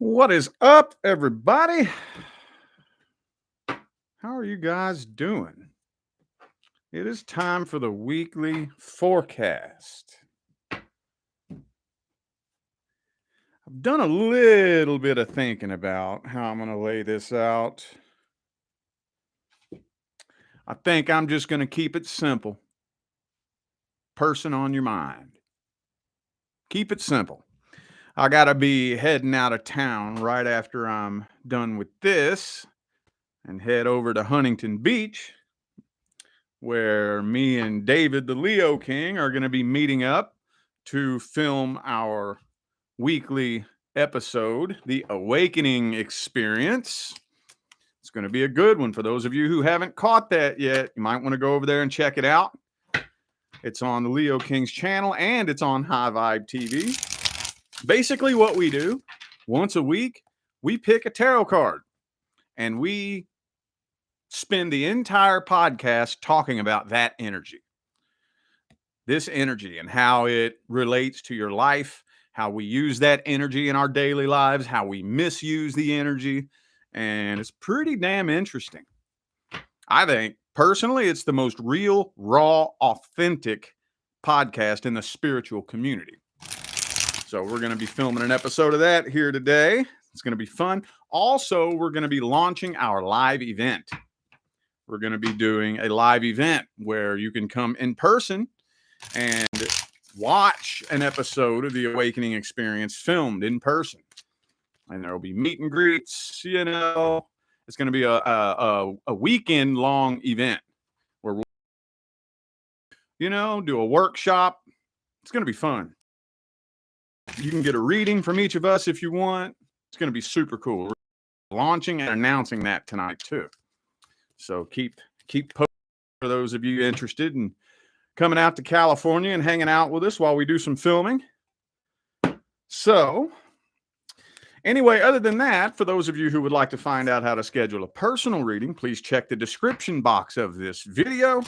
What is up, everybody? How are you guys doing? It is time for the weekly forecast. I've done a little bit of thinking about how I'm going to lay this out. I think I'm just going to keep it simple. Person on your mind. Keep it simple. I got to be heading out of town right after I'm done with this and head over to Huntington Beach, where me and David, the Leo King, are going to be meeting up to film our weekly episode, The Awakening Experience. It's going to be a good one. For those of you who haven't caught that yet, you might want to go over there and check it out. It's on the Leo King's channel and it's on High Vibe TV. Basically, what we do once a week, we pick a tarot card and we spend the entire podcast talking about that energy. This energy and how it relates to your life, how we use that energy in our daily lives, how we misuse the energy. And it's pretty damn interesting. I think, personally, it's the most real, raw, authentic podcast in the spiritual community. So we're going to be filming an episode of that here today. It's going to be fun. Also, we're going to be launching our live event. We're going to be doing a live event where you can come in person and watch an episode of The Awakening Experience filmed in person. And there will be meet and greets, It's going to be a weekend long event where we'll, do a workshop. It's going to be fun. You can get a reading from each of us if you want. It's going to be super cool. We're launching and announcing that tonight too. So keep posting for those of you interested in coming out to California and hanging out with us while we do some filming. So anyway, other than that, for those of you who would like to find out how to schedule a personal reading, please check the description box of this video.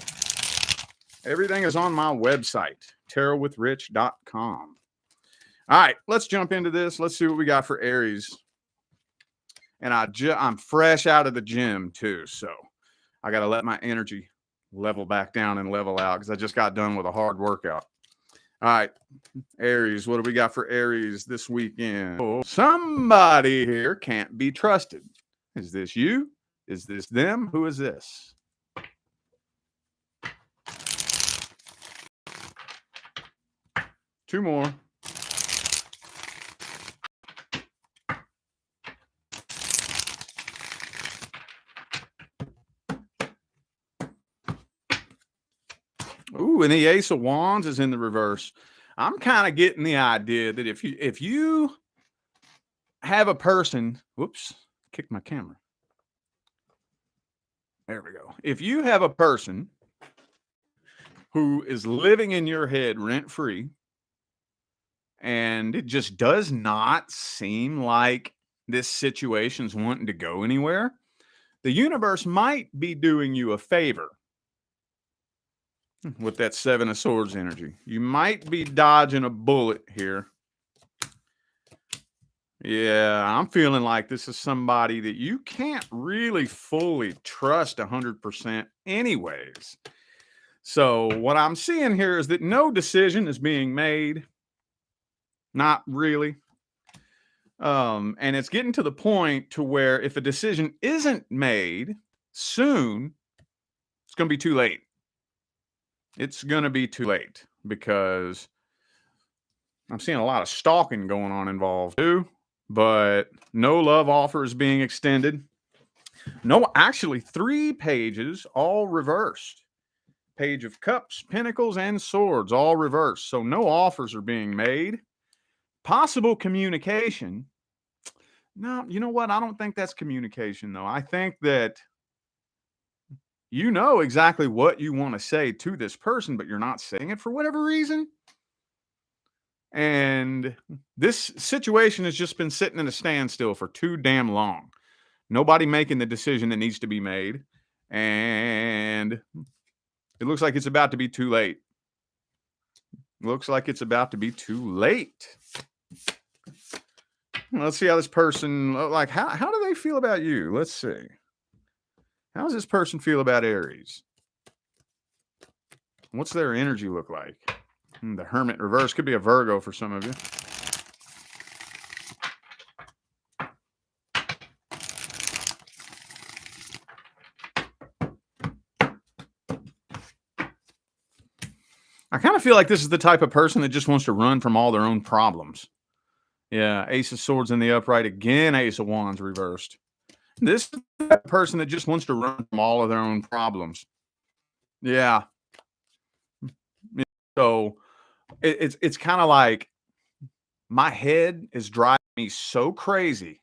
Everything is on my website, tarotwithrich.com. All right, let's jump into this. Let's see what we got for Aries. And I'm fresh out of the gym too, so I got to let my energy level back down and level out because I just got done with a hard workout. All right, Aries, what do we got for Aries this weekend? Oh, somebody here can't be trusted. Is this you? Is this them? Who is this? Two more. Ooh, and the Ace of Wands is in the reverse. I'm kind of getting the idea that if you have a person, whoops, kicked my camera. There we go. If you have a person who is living in your head rent-free, and it just does not seem like this situation's wanting to go anywhere, the universe might be doing you a favor. With that Seven of Swords energy, you might be dodging a bullet here. Yeah, I'm feeling like this is somebody that you can't really fully trust 100% anyways. So what I'm seeing here is that no decision is being made. Not really. And it's getting to the point to where if a decision isn't made soon, it's going to be too late. It's going to be too late because I'm seeing a lot of stalking going on involved too, but no love offer is being extended. No, actually 3 pages all reversed. Page of Cups, Pentacles, and Swords all reversed. So no offers are being made. Possible communication. No, you know what? I don't think that's communication though. I think that you know exactly what you want to say to this person, but you're not saying it for whatever reason. And this situation has just been sitting in a standstill for too damn long. Nobody making the decision that needs to be made. And it looks like it's about to be too late. Looks like it's about to be too late. Let's see how this person, like, how do they feel about you? Let's see. How does this person feel about Aries? What's their energy look like? The Hermit reverse could be a Virgo for some of you. I kind of feel like this is the type of person that just wants to run from all their own problems. Yeah, Ace of Swords in the upright again, Ace of Wands reversed. This is the person that just wants to run from all of their own problems. Yeah. So it's kind of like my head is driving me so crazy.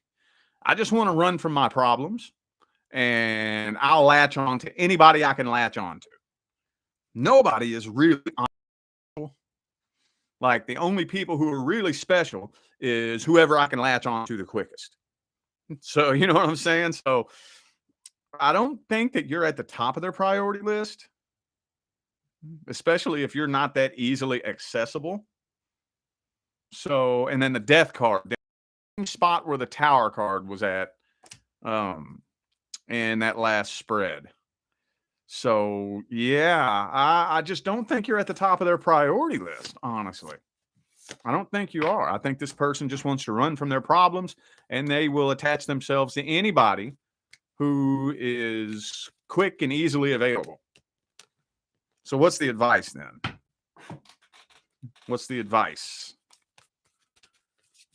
I just want to run from my problems, and I'll latch on to anybody I can latch on to. Nobody is really like, the only people who are really special is whoever I can latch on to the quickest. So, you know what I'm saying? So, I don't think that you're at the top of their priority list, especially if you're not that easily accessible. So, and then the death card, the same spot where the tower card was at, in that last spread. So, yeah, I just don't think you're at the top of their priority list, honestly. I don't think you are. I think this person just wants to run from their problems, and they will attach themselves to anybody who is quick and easily available. So what's the advice then? What's the advice?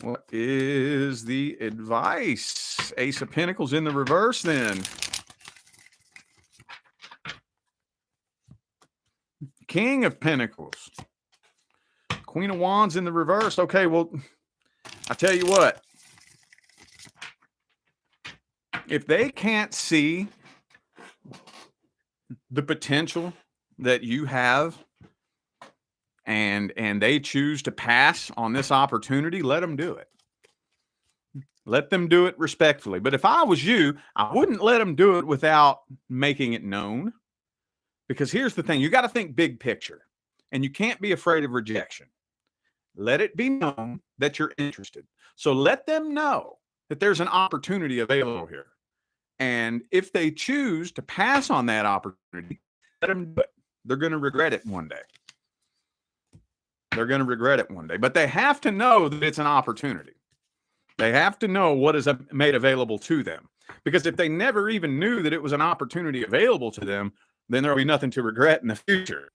What is the advice? Ace of Pentacles in the reverse then. King of Pentacles. Queen of Wands in the reverse. Okay, well, I tell you what. If they can't see the potential that you have, and they choose to pass on this opportunity, let them do it. Let them do it respectfully. But if I was you, I wouldn't let them do it without making it known. Because here's the thing, you got to think big picture, and you can't be afraid of rejection. Let it be known that you're interested. So let them know that there's an opportunity available here. And if they choose to pass on that opportunity, let them do it. They're going to regret it one day. They're going to regret it one day. But they have to know that it's an opportunity. They have to know what is made available to them. Because if they never even knew that it was an opportunity available to them, then there'll be nothing to regret in the future.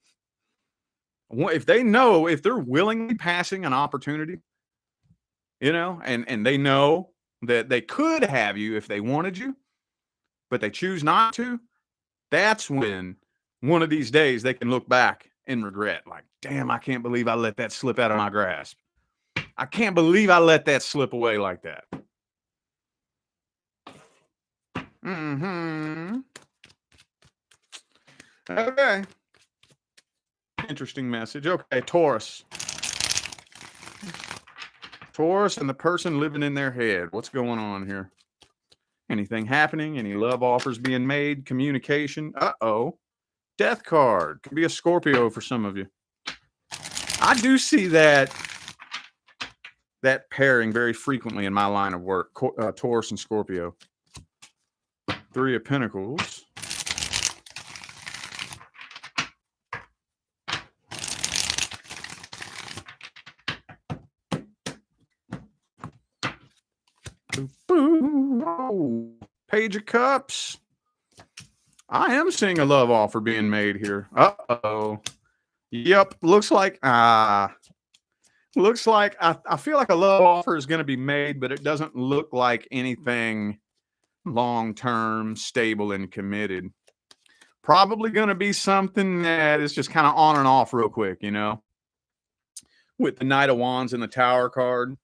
If they know, if they're willingly passing an opportunity, you know, and they know that they could have you if they wanted you, but they choose not to, that's when one of these days they can look back and regret, like, damn, I can't believe I let that slip out of my grasp. I can't believe I let that slip away like that. Okay. Interesting message. Okay, Taurus. Taurus and the person living in their head. What's going on here? Anything happening? Any love offers being made? Communication? Uh-oh. Death card. Could be a Scorpio for some of you. I do see that pairing very frequently in my line of work. Taurus and Scorpio. Three of Pentacles. Oh, Page of Cups. I am seeing a love offer being made here. Uh-oh. Yep. Looks like I feel like a love offer is going to be made, but it doesn't look like anything long-term, stable, and committed. Probably going to be something that is just kind of on and off real quick, you know, with the Knight of Wands and the Tower card.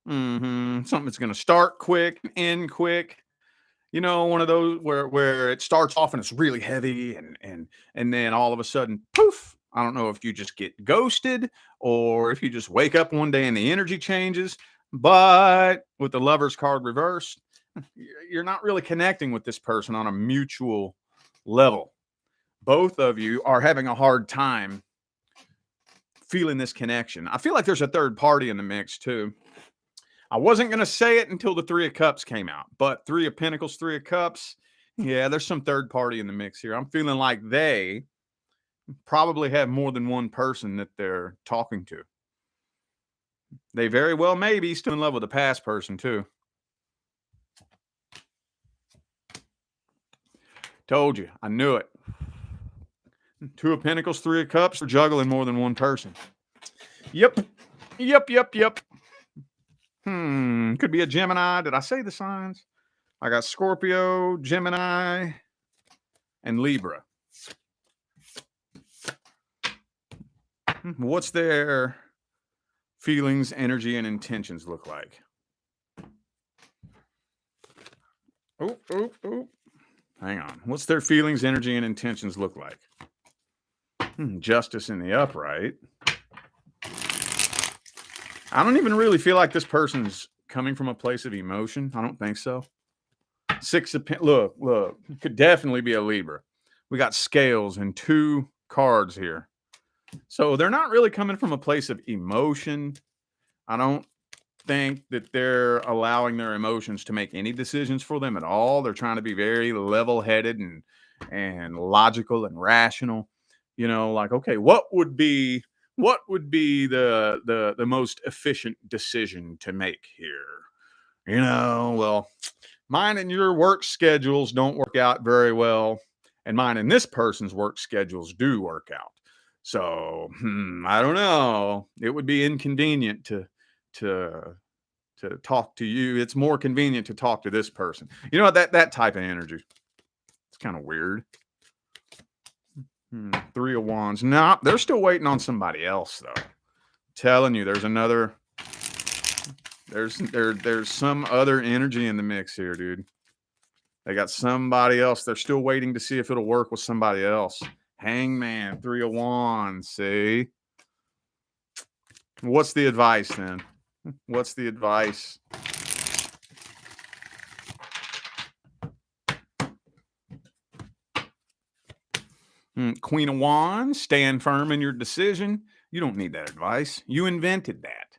Something that's going to start quick and end quick. You know, one of those where it starts off and it's really heavy and then all of a sudden, poof. I don't know if you just get ghosted or if you just wake up one day and the energy changes. But with the Lover's card reversed, you're not really connecting with this person on a mutual level. Both of you are having a hard time feeling this connection. I feel like there's a third party in the mix too. I wasn't going to say it until the Three of Cups came out, but Three of Pentacles, Three of Cups, yeah, there's some third party in the mix here. I'm feeling like they probably have more than one person that they're talking to. They very well may be still in love with a past person too. Told you. I knew it. Two of Pentacles, Three of Cups, they're juggling more than one person. Yep. Could be a Gemini. Did I say the signs? I got Scorpio, Gemini, and Libra. What's their feelings, energy, and intentions look like? Oh. Hang on. What's their feelings, energy, and intentions look like? Justice in the upright. I don't even really feel like this person's coming from a place of emotion. I don't think so. Six of Pentacles. Look. Could definitely be a Libra. We got scales and two cards here. So they're not really coming from a place of emotion. I don't think that they're allowing their emotions to make any decisions for them at all. They're trying to be very level-headed and logical and rational. You know, like, okay, what would be the most efficient decision to make here? You know, well, mine and your work schedules don't work out very well, and mine and this person's work schedules do work out. So, I don't know. It would be inconvenient to talk to you. It's more convenient to talk to this person. You know, that type of energy. It's kind of weird. Three of Wands. Nah, they're still waiting on somebody else, though. Telling you, there's another. There's some other energy in the mix here, dude. They got somebody else. They're still waiting to see if it'll work with somebody else. Hangman, Three of Wands. See? What's the advice then? What's the advice? Queen of Wands, stand firm in your decision. You don't need that advice. You invented that.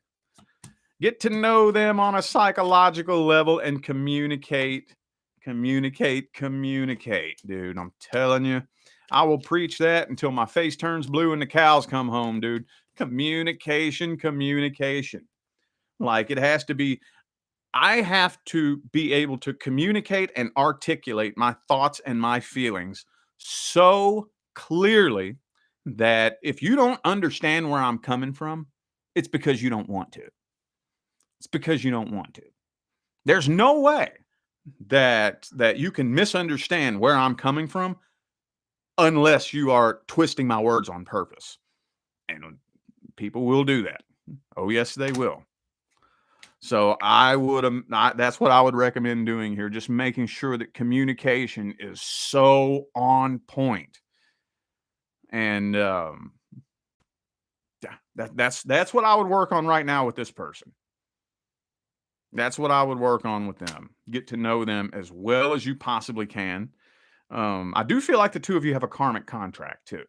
Get to know them on a psychological level and communicate. Communicate, dude. I'm telling you, I will preach that until my face turns blue and the cows come home, dude. Communication. Like, it has to be, I have to be able to communicate and articulate my thoughts and my feelings so clearly that if you don't understand where I'm coming from, it's because you don't want to. It's because you don't want to. There's no way that you can misunderstand where I'm coming from unless you are twisting my words on purpose. And people will do that. Oh, yes, they will. So that's what I would recommend doing here. Just making sure that communication is so on point. And that's what I would work on right now with this person. That's what I would work on with them. Get to know them as well as you possibly can. I do feel like the two of you have a karmic contract too.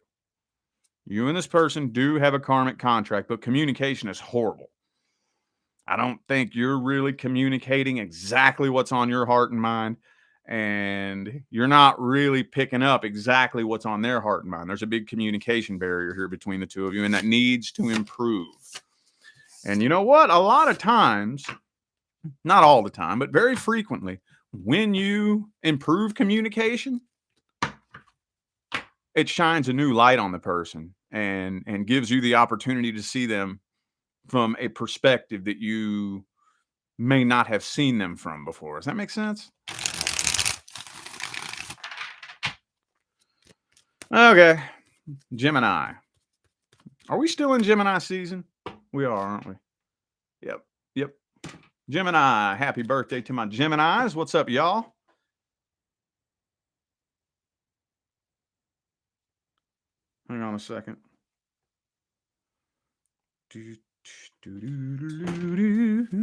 You and this person do have a karmic contract, but communication is horrible. I don't think you're really communicating exactly what's on your heart and mind, and you're not really picking up exactly what's on their heart and mind. There's a big communication barrier here between the two of you, and that needs to improve. And you know what? A lot of times, not all the time, but very frequently, when you improve communication, it shines a new light on the person and gives you the opportunity to see them from a perspective that you may not have seen them from before. Does that make sense? Okay. Gemini. Are we still in Gemini season? We are, aren't we? Yep. Gemini. Happy birthday to my Geminis. What's up, y'all? Hang on a second.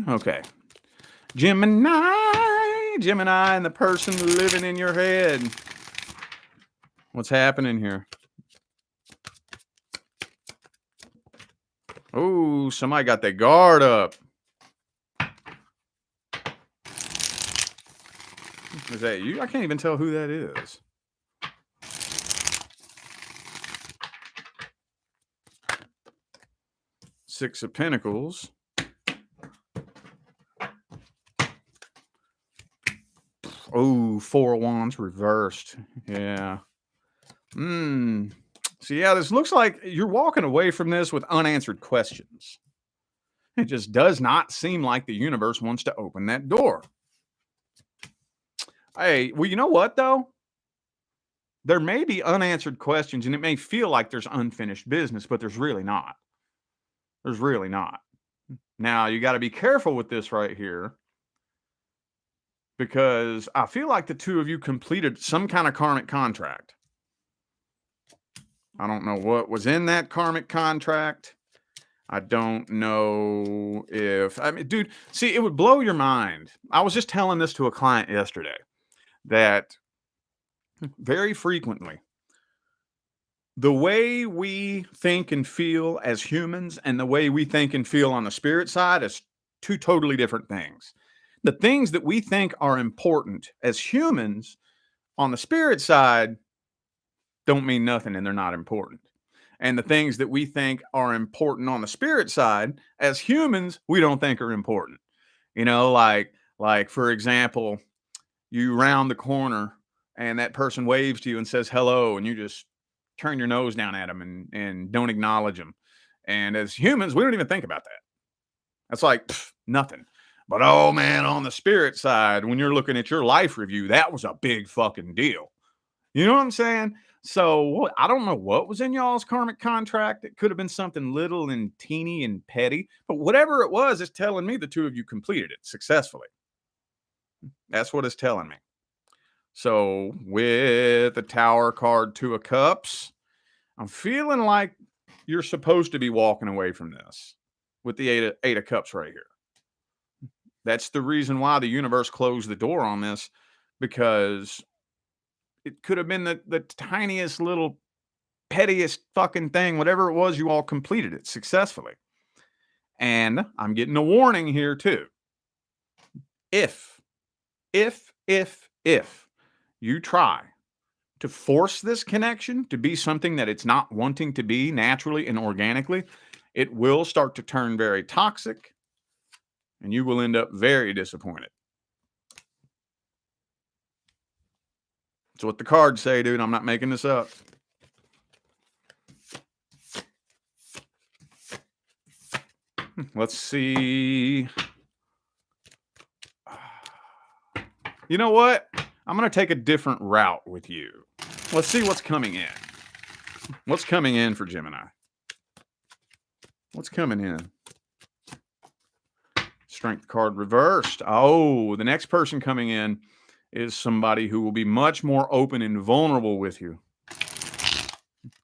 Okay. Gemini and the person living in your head. What's happening here? Oh, somebody got their guard up. Is that you? I can't even tell who that is. Six of Pentacles. Oh, Four of Wands reversed. Yeah. So yeah, this looks like you're walking away from this with unanswered questions. It just does not seem like the universe wants to open that door. Hey, well, you know what though? There may be unanswered questions and it may feel like there's unfinished business, but there's really not. There's really not. Now, you got to be careful with this right here because I feel like the two of you completed some kind of karmic contract. I don't know what was in that karmic contract. I don't know if, I mean, dude, see, it would blow your mind. I was just telling this to a client yesterday that very frequently, the way we think and feel as humans and the way we think and feel on the spirit side is two totally different things. The things that we think are important as humans on the spirit side don't mean nothing and they're not important. And the things that we think are important on the spirit side as humans, we don't think are important. You know, like for example, you round the corner and that person waves to you and says hello and you just turn your nose down at them and don't acknowledge them. And as humans, we don't even think about that. That's like nothing. But oh man, on the spirit side, when you're looking at your life review, that was a big fucking deal. You know what I'm saying? So I don't know what was in y'all's karmic contract. It could have been something little and teeny and petty, but whatever it was, it's telling me the two of you completed it successfully. That's what it's telling me. So with the Tower card, Two of Cups, I'm feeling like you're supposed to be walking away from this with the Eight of Cups right here. That's the reason why the universe closed the door on this, because it could have been the tiniest little pettiest fucking thing, whatever it was, you all completed it successfully. And I'm getting a warning here too. If you try to force this connection to be something that it's not wanting to be naturally and organically, it will start to turn very toxic and you will end up very disappointed. That's what the cards say, dude. I'm not making this up. Let's see. You know what? I'm going to take a different route with you. Let's see what's coming in. What's coming in for Gemini? What's coming in? Strength card reversed. Oh, the next person coming in is somebody who will be much more open and vulnerable with you.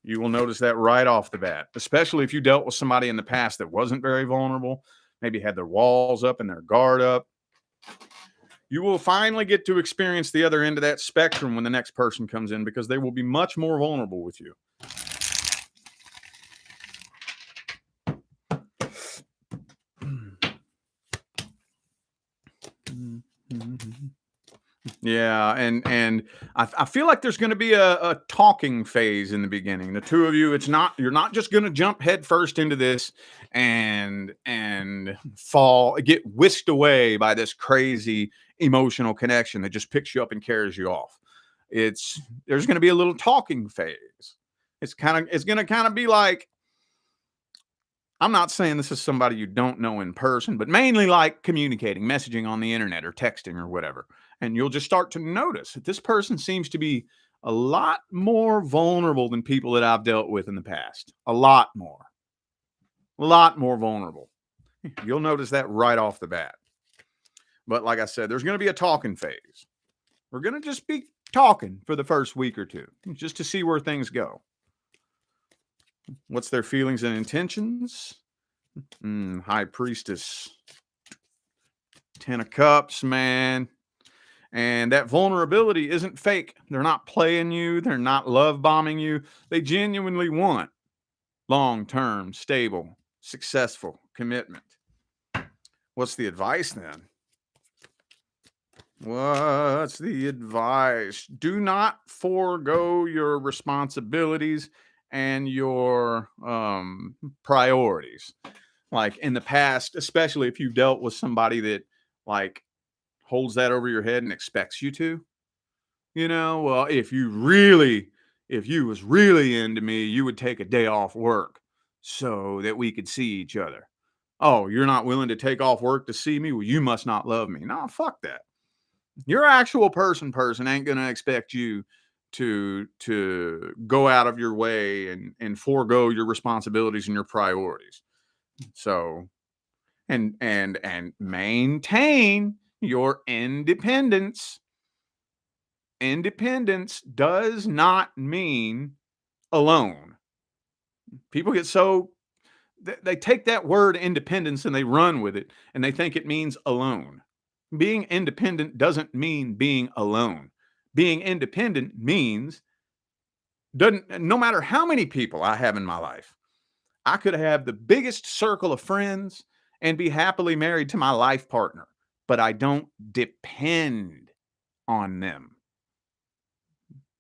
You will notice that right off the bat, especially if you dealt with somebody in the past that wasn't very vulnerable, maybe had their walls up and their guard up. You will finally get to experience the other end of that spectrum when the next person comes in, because they will be much more vulnerable with you. Yeah, and I feel like there's going to be a talking phase in the beginning. The two of you, you're not just going to jump head first into this and get whisked away by this crazy emotional connection that just picks you up and carries you off. There's going to be a little talking phase. It's going to kind of be like, I'm not saying this is somebody you don't know in person, but mainly like communicating, messaging on the internet or texting or whatever. And you'll just start to notice that this person seems to be a lot more vulnerable than people that I've dealt with in the past. A lot more vulnerable. You'll notice that right off the bat. But like I said, there's going to be a talking phase. We're going to just be talking for the first week or two, just to see where things go. What's their feelings and intentions? High Priestess. 10 of Cups, man. And that vulnerability isn't fake. They're not playing you. They're not love bombing you. They genuinely want long-term, stable, successful commitment. What's the advice then? What's the advice? Do not forego your responsibilities and your priorities. Like in the past, especially if you dealt with somebody that like holds that over your head and expects you to, well, if you was really into me, you would take a day off work so that we could see each other. Oh, you're not willing to take off work to see me? Well, you must not love me. No, fuck that. Your actual person ain't gonna expect you to go out of your way and forego your responsibilities and your priorities. So and maintain your independence. Independence does not mean alone. People get so they take that word independence and they run with it and they think it means alone. Being independent doesn't mean being alone. Being independent means doesn't no matter how many people I have in my life, I could have the biggest circle of friends and be happily married to my life partner, but I don't depend on them.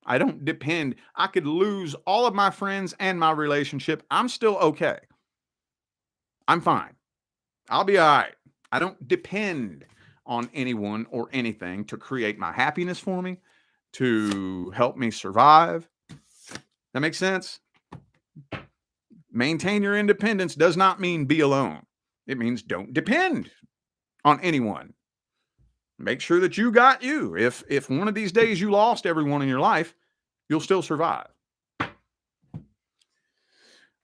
I don't depend. I could lose all of my friends and my relationship. I'm still okay. I'm fine. I'll be all right. I don't depend on anyone or anything to create my happiness for me, to help me survive. That makes sense? Maintain your independence does not mean be alone. It means don't depend on anyone. Make sure that you got you. If one of these days you lost everyone in your life, you'll still survive. All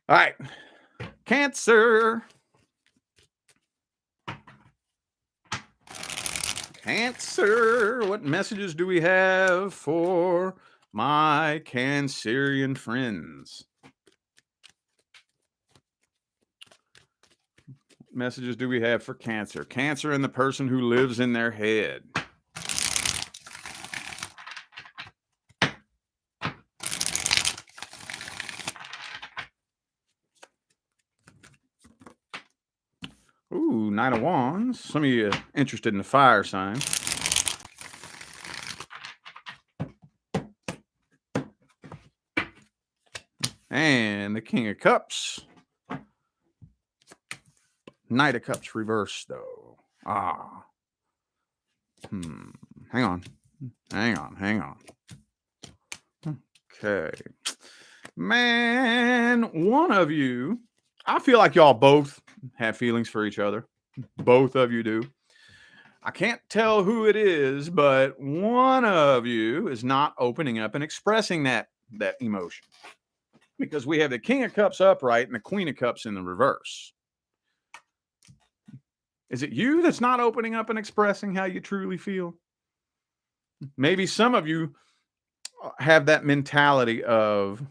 right. Cancer. Cancer. What messages do we have for my Cancerian friends? Messages do we have for Cancer? Cancer and the person who lives in their head. Ooh, Knight of Wands. Some of you interested in the fire sign. And the King of Cups. Knight of Cups reversed, though. Hang on. Okay. Man, one of you, I feel like y'all both have feelings for each other. Both of you do. I can't tell who it is, but one of you is not opening up and expressing that emotion. Because we have the King of Cups upright and the Queen of Cups in the reverse. Is it you that's not opening up and expressing how you truly feel? Maybe some of you have that mentality of,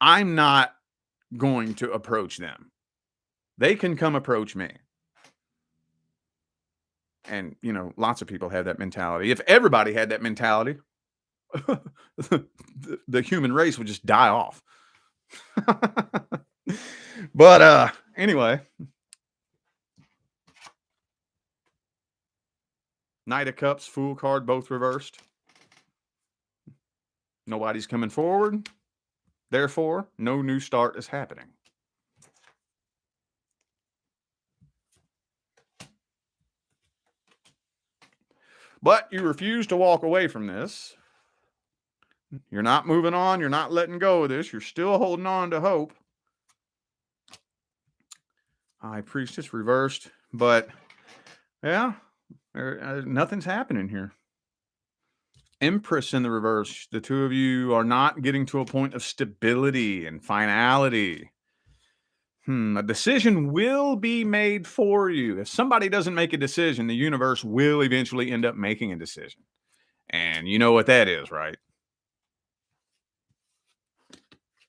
I'm not going to approach them. They can come approach me. And, lots of people have that mentality. If everybody had that mentality, the human race would just die off. But anyway, Knight of Cups, Fool card, both reversed. Nobody's coming forward. Therefore, no new start is happening. But you refuse to walk away from this. You're not moving on. You're not letting go of this. You're still holding on to hope. High Priestess reversed. But, yeah, nothing's happening here. Empress in the reverse. The two of you are not getting to a point of stability and finality. A decision will be made for you. If somebody doesn't make a decision, the universe will eventually end up making a decision. And you know what that is, right?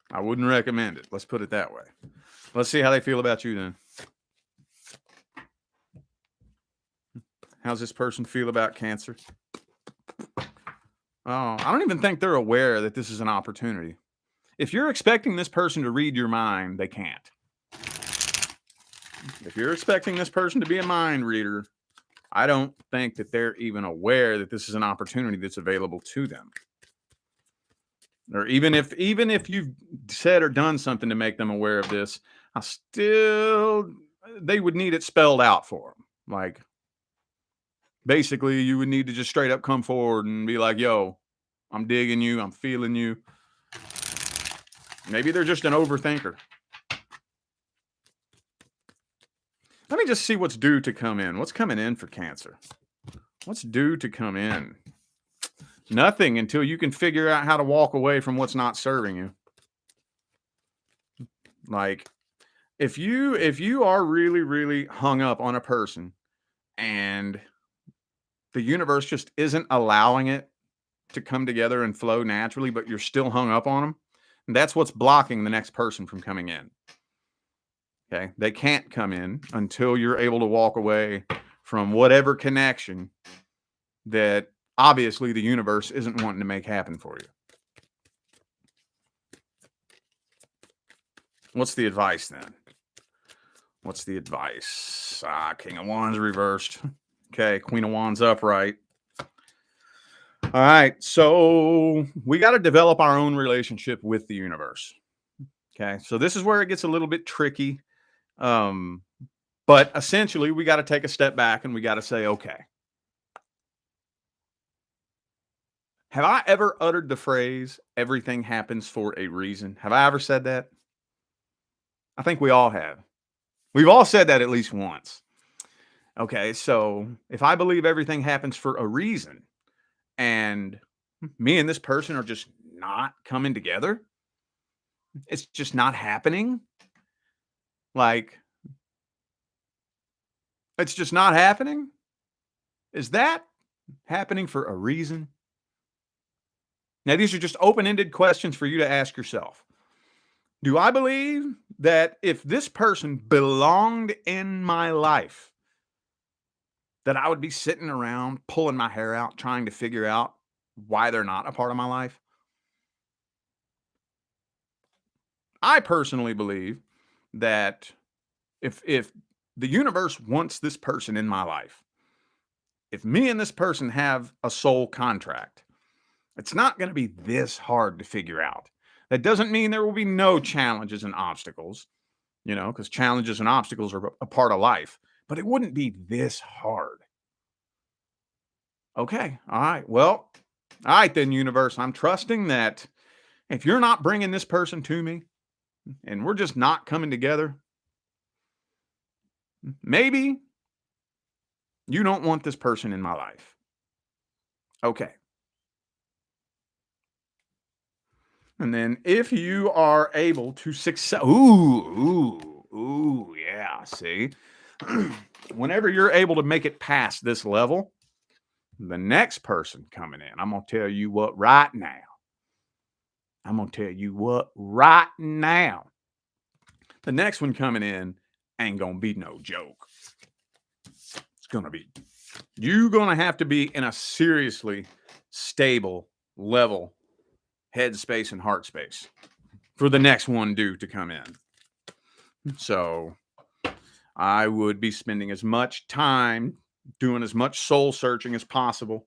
I wouldn't recommend it. Let's put it that way. Let's see how they feel about you then. How's this person feel about Cancer? Oh, I don't even think they're aware that this is an opportunity. If you're expecting this person to read your mind, they can't. If you're expecting this person to be a mind reader, I don't think that they're even aware that this is an opportunity that's available to them. Or even if you've said or done something to make them aware of this, they would need it spelled out for them. Like, basically, you would need to just straight up come forward and be like, yo, I'm digging you. I'm feeling you. Maybe they're just an overthinker. Let me just see what's due to come in. What's coming in for Cancer? What's due to come in? Nothing until you can figure out how to walk away from what's not serving you. Like, if you are really, really hung up on a person and the universe just isn't allowing it to come together and flow naturally, but you're still hung up on them, that's what's blocking the next person from coming in. Okay. They can't come in until you're able to walk away from whatever connection that obviously the universe isn't wanting to make happen for you. What's the advice then? What's the advice? King of Wands reversed. Okay, Queen of Wands upright. All right, so we got to develop our own relationship with the universe. Okay, so this is where it gets a little bit tricky. But essentially, we got to take a step back and we got to say, okay, have I ever uttered the phrase, everything happens for a reason? Have I ever said that? I think we all have. We've all said that at least once. Okay, so if I believe everything happens for a reason and me and this person are just not coming together, it's just not happening. Like, it's just not happening. Is that happening for a reason? Now, these are just open-ended questions for you to ask yourself. Do I believe that if this person belonged in my life, that I would be sitting around pulling my hair out, trying to figure out why they're not a part of my life? I personally believe that if the universe wants this person in my life, if me and this person have a soul contract, it's not going to be this hard to figure out. That doesn't mean there will be no challenges and obstacles, because challenges and obstacles are a part of life, but it wouldn't be this hard. Okay. All right. Well, all right then, universe. I'm trusting that if you're not bringing this person to me and we're just not coming together, maybe you don't want this person in my life. Okay. And then if you are able to success, yeah, see, whenever you're able to make it past this level, the next person coming in, I'm going to tell you what right now. The next one coming in ain't going to be no joke. It's going to be, you're going to have to be in a seriously stable level head space and heart space for the next one due to come in. So I would be spending as much time doing as much soul searching as possible.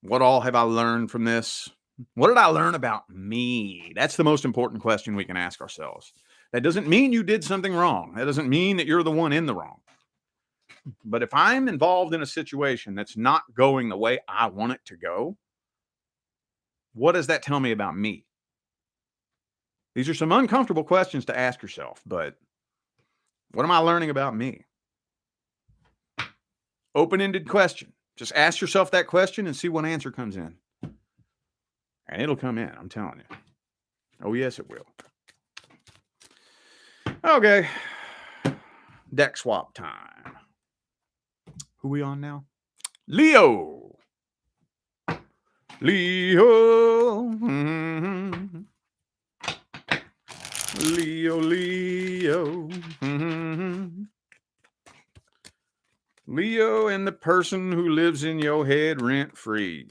What all have I learned from this? What did I learn about me? That's the most important question we can ask ourselves. That doesn't mean you did something wrong. That doesn't mean that you're the one in the wrong. But if I'm involved in a situation that's not going the way I want it to go, what does that tell me about me? These are some uncomfortable questions to ask yourself, but what am I learning about me? Open-ended question. Just ask yourself that question and see what answer comes in. And it'll come in, I'm telling you. Oh, yes, it will. Okay. Deck swap time. Who we on now? Leo. Leo. Mm-hmm. Leo. Mm-hmm. Leo and the person who lives in your head rent-free.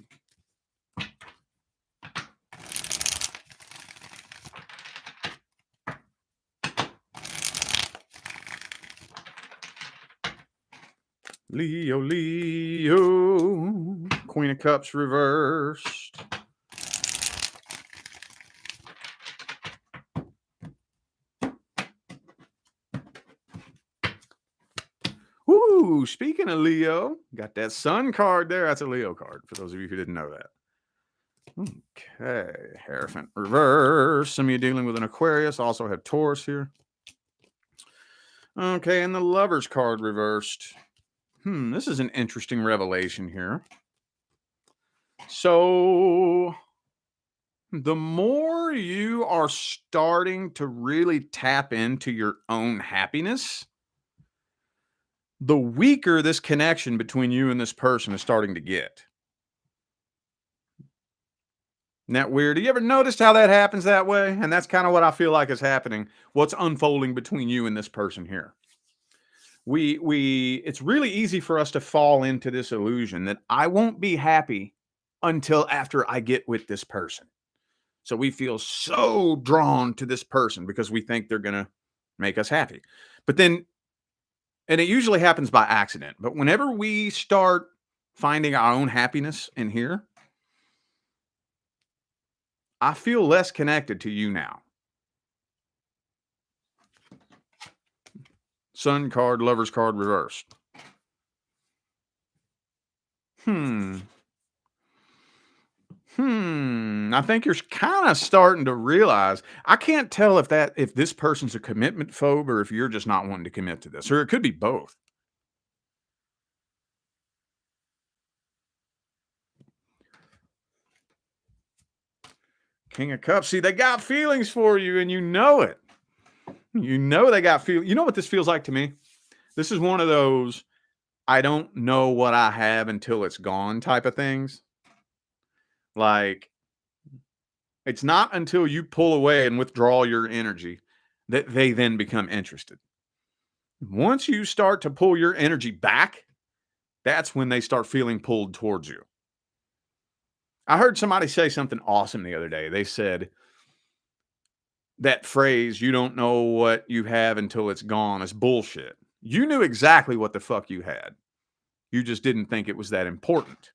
Leo, Leo. Queen of Cups reversed. Ooh, speaking of Leo, got that Sun card there. That's a Leo card, for those of you who didn't know that. Okay, Hierophant reverse. Some of you dealing with an Aquarius. Also have Taurus here. Okay, and the Lovers card reversed. This is an interesting revelation here. So, the more you are starting to really tap into your own happiness, the weaker this connection between you and this person is starting to get. Isn't that weird? Have you ever noticed how that happens that way? And that's kind of what I feel like is happening. What's unfolding between you and this person here. It's really easy for us to fall into this illusion that I won't be happy until after I get with this person. So we feel so drawn to this person because we think they're going to make us happy. But then, and it usually happens by accident, but whenever we start finding our own happiness in here, I feel less connected to you now. Sun card, Lovers card reversed. I think you're kind of starting to realize. I can't tell if this person's a commitment phobe or if you're just not wanting to commit to this, or it could be both. King of Cups. See, they got feelings for you, and you know it. You know they got feelings. You know what this feels like to me? This is one of those I don't know what I have until it's gone type of things. Like, it's not until you pull away and withdraw your energy that they then become interested. Once you start to pull your energy back, that's when they start feeling pulled towards you. I heard somebody say something awesome the other day. They said that phrase, you don't know what you have until it's gone, is bullshit. You knew exactly what the fuck you had. You just didn't think it was that important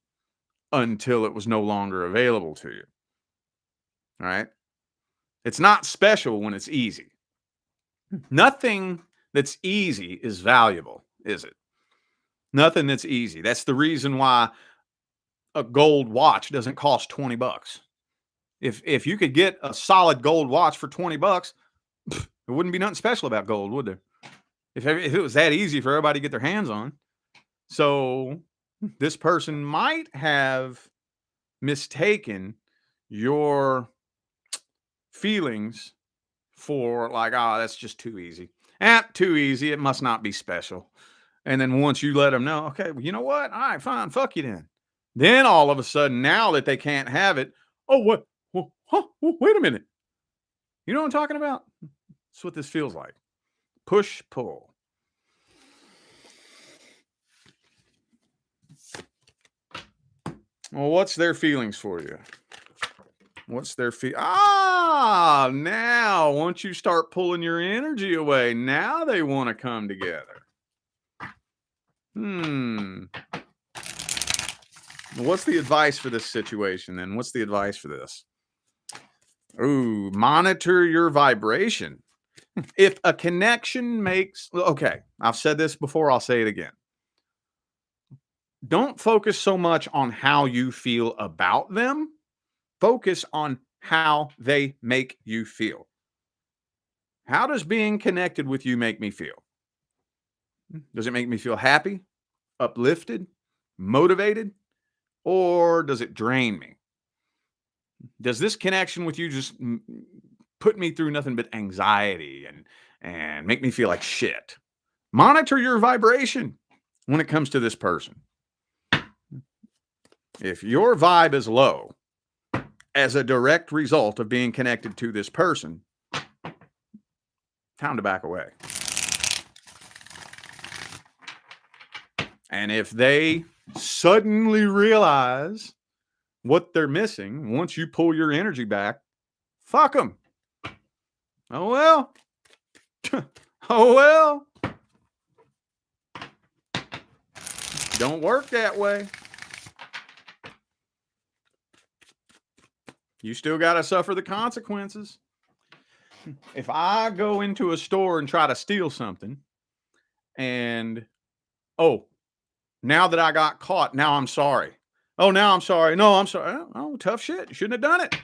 until it was no longer available to you. All right? It's not special when it's easy. Nothing that's easy is valuable, is it? Nothing that's easy. That's the reason why a gold watch doesn't cost $20. If you could get a solid gold watch for $20, there wouldn't be nothing special about gold, would there? If it was that easy for everybody to get their hands on. So this person might have mistaken your feelings for like, that's just too easy. Too easy. It must not be special. And then once you let them know, okay, well, you know what? All right, fine. Fuck you then. Then all of a sudden, now that they can't have it, oh, what? Well, wait a minute. You know what I'm talking about? That's what this feels like. Push, pull. Well, what's their feelings for you? What's their now once you start pulling your energy away, now they want to come together. What's the advice for this situation then? What's the advice for this? Ooh, monitor your vibration. If a connection makes, okay, I've said this before, I'll say it again. Don't focus so much on how you feel about them. Focus on how they make you feel. How does being connected with you make me feel? Does it make me feel happy, uplifted, motivated, or does it drain me? Does this connection with you just put me through nothing but anxiety and make me feel like shit? Monitor your vibration when it comes to this person. If your vibe is low as a direct result of being connected to this person, time to back away. And if they suddenly realize what they're missing, once you pull your energy back, fuck them. Oh, well. Oh, well. Don't work that way. You still got to suffer the consequences. If I go into a store and try to steal something and, oh, now that I got caught, now I'm sorry. Oh, now I'm sorry. No, I'm sorry. Oh, tough shit. You shouldn't have done it.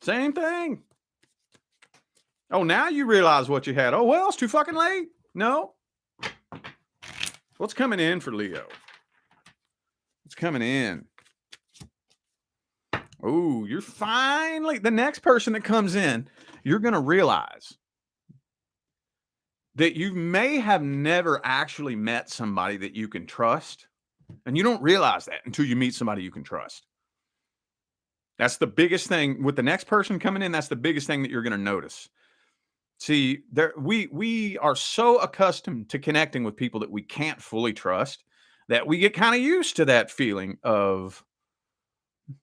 Same thing. Oh, now you realize what you had. Oh, well, it's too fucking late. No. What's coming in for Leo? What's coming in? Oh, you're finally, the next person that comes in, you're going to realize that you may have never actually met somebody that you can trust. And you don't realize that until you meet somebody you can trust. That's the biggest thing with the next person coming in. That's the biggest thing that you're going to notice. See, we are so accustomed to connecting with people that we can't fully trust that we get kind of used to that feeling of,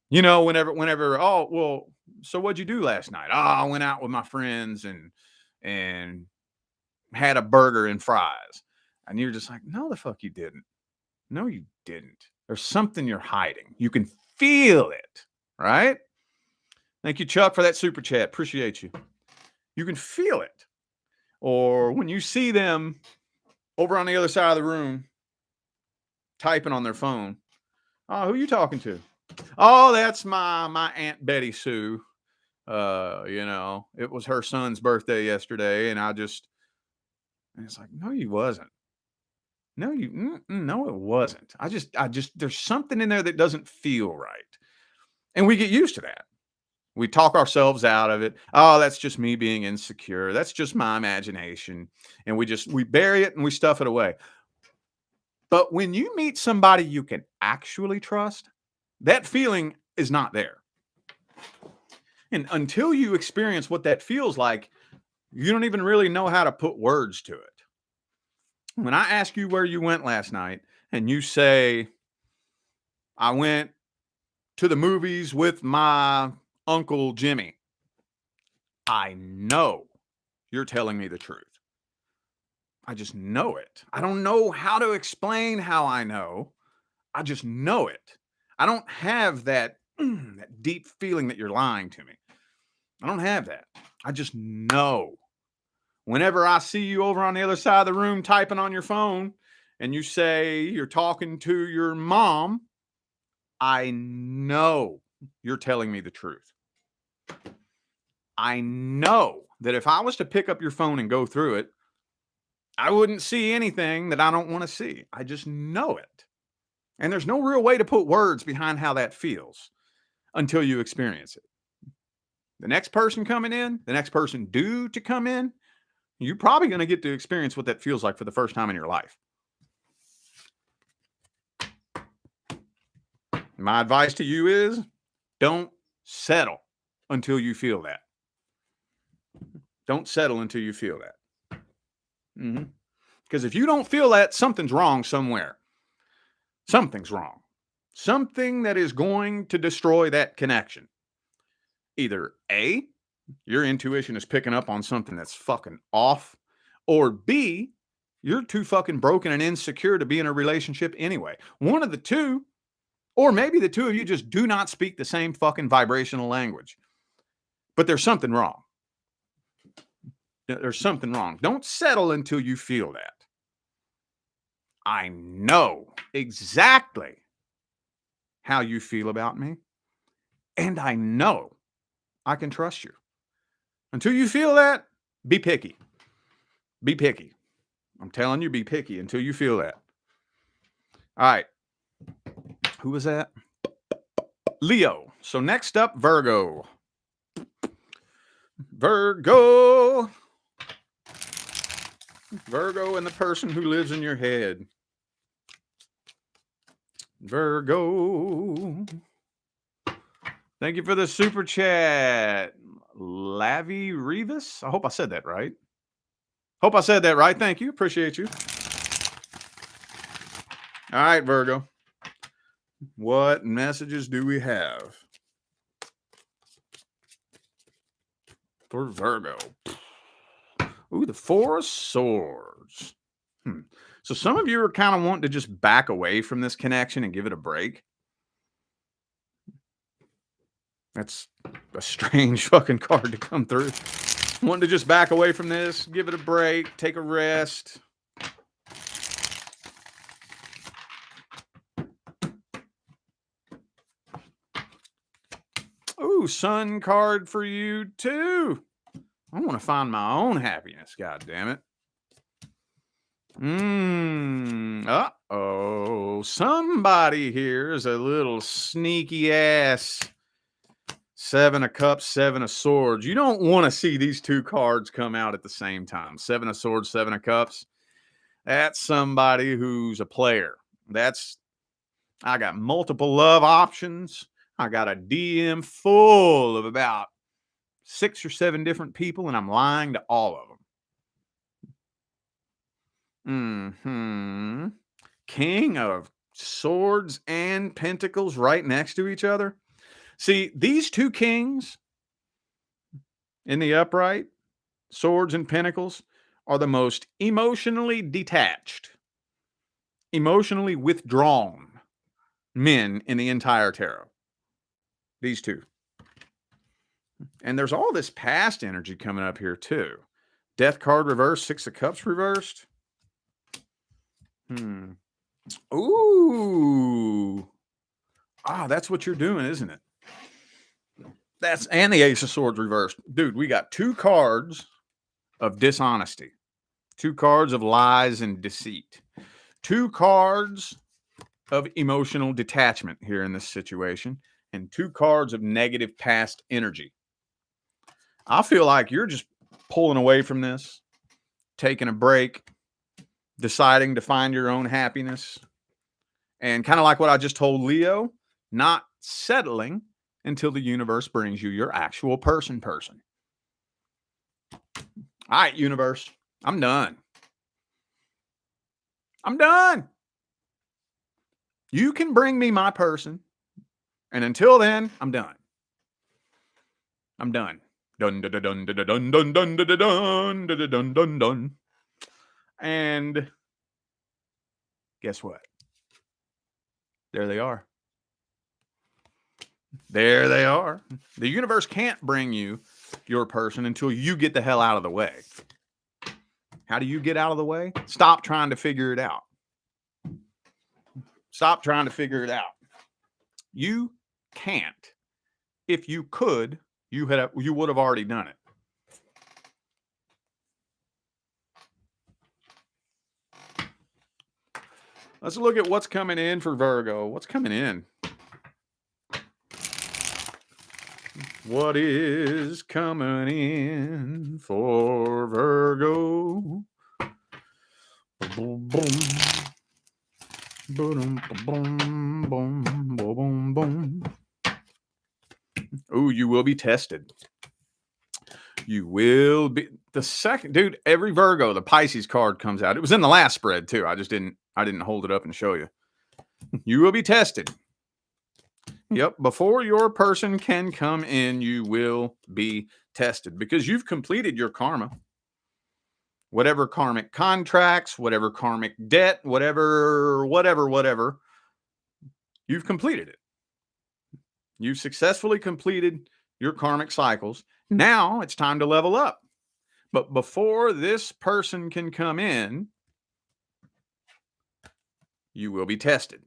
whenever, oh, well, so what'd you do last night? Oh, I went out with my friends and had a burger and fries. And you're just like, no, the fuck you didn't. No, you didn't. There's something you're hiding. You can feel it, right? Thank you, Chuck, for that super chat. Appreciate you. You can feel it. Or when you see them over on the other side of the room typing on their phone, oh, who are you talking to? Oh, that's my Aunt Betty Sue. It was her son's birthday yesterday, and it's like, no, you wasn't. No, no, it wasn't. I just, there's something in there that doesn't feel right. And we get used to that. We talk ourselves out of it. Oh, that's just me being insecure. That's just my imagination. And we bury it and we stuff it away. But when you meet somebody you can actually trust, that feeling is not there. And until you experience what that feels like, you don't even really know how to put words to it. When I ask you where you went last night and you say, I went to the movies with my Uncle Jimmy, I know you're telling me the truth. I just know it. I don't know how to explain how I know. I just know it. I don't have that deep feeling that you're lying to me. I don't have that. I just know. Whenever I see you over on the other side of the room typing on your phone and you say you're talking to your mom, I know you're telling me the truth. I know that if I was to pick up your phone and go through it, I wouldn't see anything that I don't want to see. I just know it. And there's no real way to put words behind how that feels until you experience it. The next person coming in, the next person due to come in, you're probably going to get to experience what that feels like for the first time in your life. My advice to you is don't settle until you feel that. Don't settle until you feel that. Because if you don't feel that, something's wrong somewhere. Something's wrong. Something that is going to destroy that connection. Either A, your intuition is picking up on something that's fucking off, or B, you're too fucking broken and insecure to be in a relationship anyway. One of the two, or maybe the two of you just do not speak the same fucking vibrational language. But there's something wrong. There's something wrong. Don't settle until you feel that. I know exactly how you feel about me, and I know I can trust you. Until you feel that, be picky. Be picky. I'm telling you, be picky until you feel that. All right. Who was that? Leo. So next up, Virgo. Virgo. Virgo and the person who lives in your head. Virgo. Thank you for the super chat. Lavi Rivas. I hope I said that right. Thank you. Appreciate you. All right, Virgo. What messages do we have for Virgo? Ooh, the Four of Swords. So some of you are kind of wanting to just back away from this connection and give it a break. That's a strange fucking card to come through. Wanting to just back away from this, give it a break, take a rest. Ooh, Sun card for you too. I want to find my own happiness, god damn it. Uh-oh. Somebody here is a little sneaky ass. 7 of Cups, 7 of Swords. You don't want to see these two cards come out at the same time. 7 of Swords, 7 of Cups. That's somebody who's a player. I got multiple love options. I got a DM full of about 6 or 7 different people, and I'm lying to all of them. King of Swords and Pentacles right next to each other. See, these two kings in the upright, Swords and Pentacles, are the most emotionally detached, emotionally withdrawn men in the entire tarot. These two. And there's all this past energy coming up here too. Death card reversed, 6 of Cups reversed. Ooh. That's what you're doing, isn't it? And the Ace of Swords reversed. Dude, we got 2 cards of dishonesty, 2 cards of lies and deceit, 2 cards of emotional detachment here in this situation, and 2 cards of negative past energy. I feel like you're just pulling away from this, taking a break, deciding to find your own happiness, and kind of like what I just told Leo, not settling until the universe brings you your actual person. All right, universe, I'm done. You can bring me my person, and until then, I'm done. Dun dun dun dun dun dun dun dun dun dun dun dun dun. And guess what? There they are. There they are. The universe can't bring you your person until you get the hell out of the way. How do you get out of the way? Stop trying to figure it out. Stop trying to figure it out. You can't. If you could, you would have already done it. Let's look at what's coming in for Virgo. What's coming in? What is coming in for Virgo? Boom, boom. Boom, boom, boom, boom, boom. Ooh, you will be tested. You will be the second, dude. Every Virgo, the Pisces card comes out. It was in the last spread too. I didn't hold it up and show you. You will be tested. Yep. Before your person can come in, you will be tested because you've completed your karma. Whatever karmic contracts, whatever karmic debt, whatever, you've completed it. You've successfully completed your karmic cycles. Now it's time to level up. But before this person can come in, you will be tested.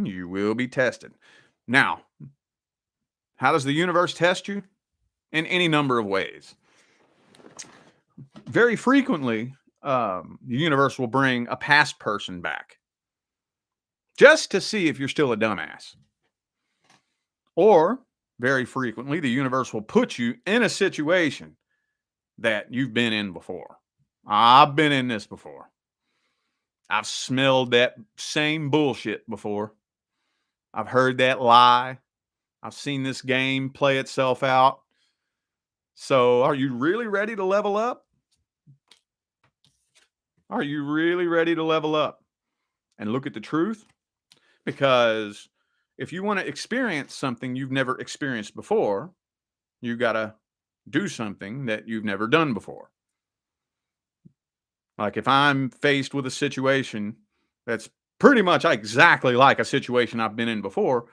You will be tested. Now, how does the universe test you? In any number of ways. Very frequently, the universe will bring a past person back just to see if you're still a dumbass. Or, very frequently, the universe will put you in a situation that you've been in before. I've been in this before. I've smelled that same bullshit before. I've heard that lie. I've seen this game play itself out. So, are you really ready to level up? Are you really ready to level up and look at the truth? Because if you want to experience something you've never experienced before, you got to do something that you've never done before. Like if I'm faced with a situation that's pretty much exactly like a situation I've been in before,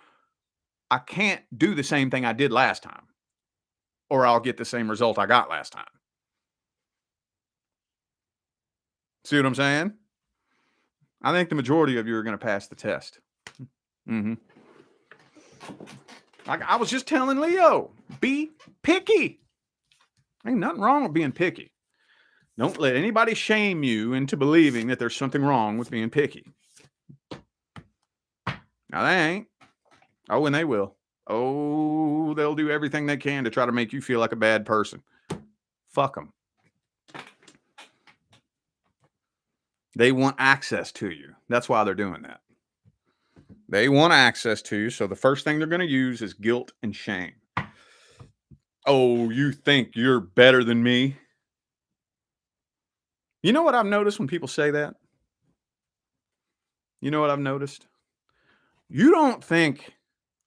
I can't do the same thing I did last time, or I'll get the same result I got last time. See what I'm saying? I think the majority of you are going to pass the test. Mm-hmm. I was just telling Leo, be picky. Ain't nothing wrong with being picky. Don't let anybody shame you into believing that there's something wrong with being picky. Now they ain't. Oh, and they will. Oh, they'll do everything they can to try to make you feel like a bad person. Fuck them. They want access to you. That's why they're doing that. They want access to you. So the first thing they're going to use is guilt and shame. Oh, you think you're better than me? You know what I've noticed when people say that? You know what I've noticed? You don't think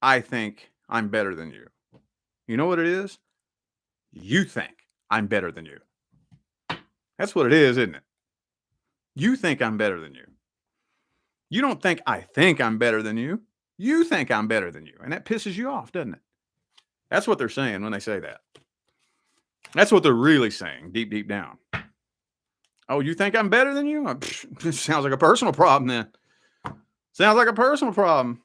I think I'm better than you. You know what it is? You think I'm better than you. That's what it is, isn't it? You think I'm better than you. You don't think I think I'm better than you. You think I'm better than you. And that pisses you off, doesn't it? That's what they're saying when they say that. That's what they're really saying, deep, deep down. Oh, you think I'm better than you? Sounds like a personal problem then. Sounds like a personal problem.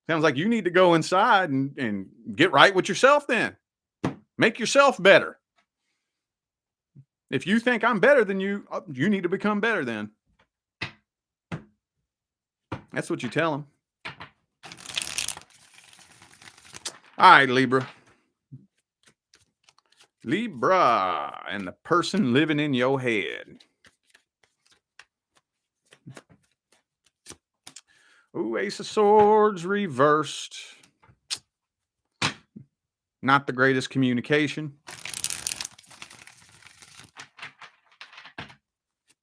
Sounds like you need to go inside and get right with yourself then. Make yourself better. If you think I'm better than you, you need to become better then. That's what you tell them. All right, Libra. Libra and the person living in your head. Ooh, Ace of Swords reversed. Not the greatest communication.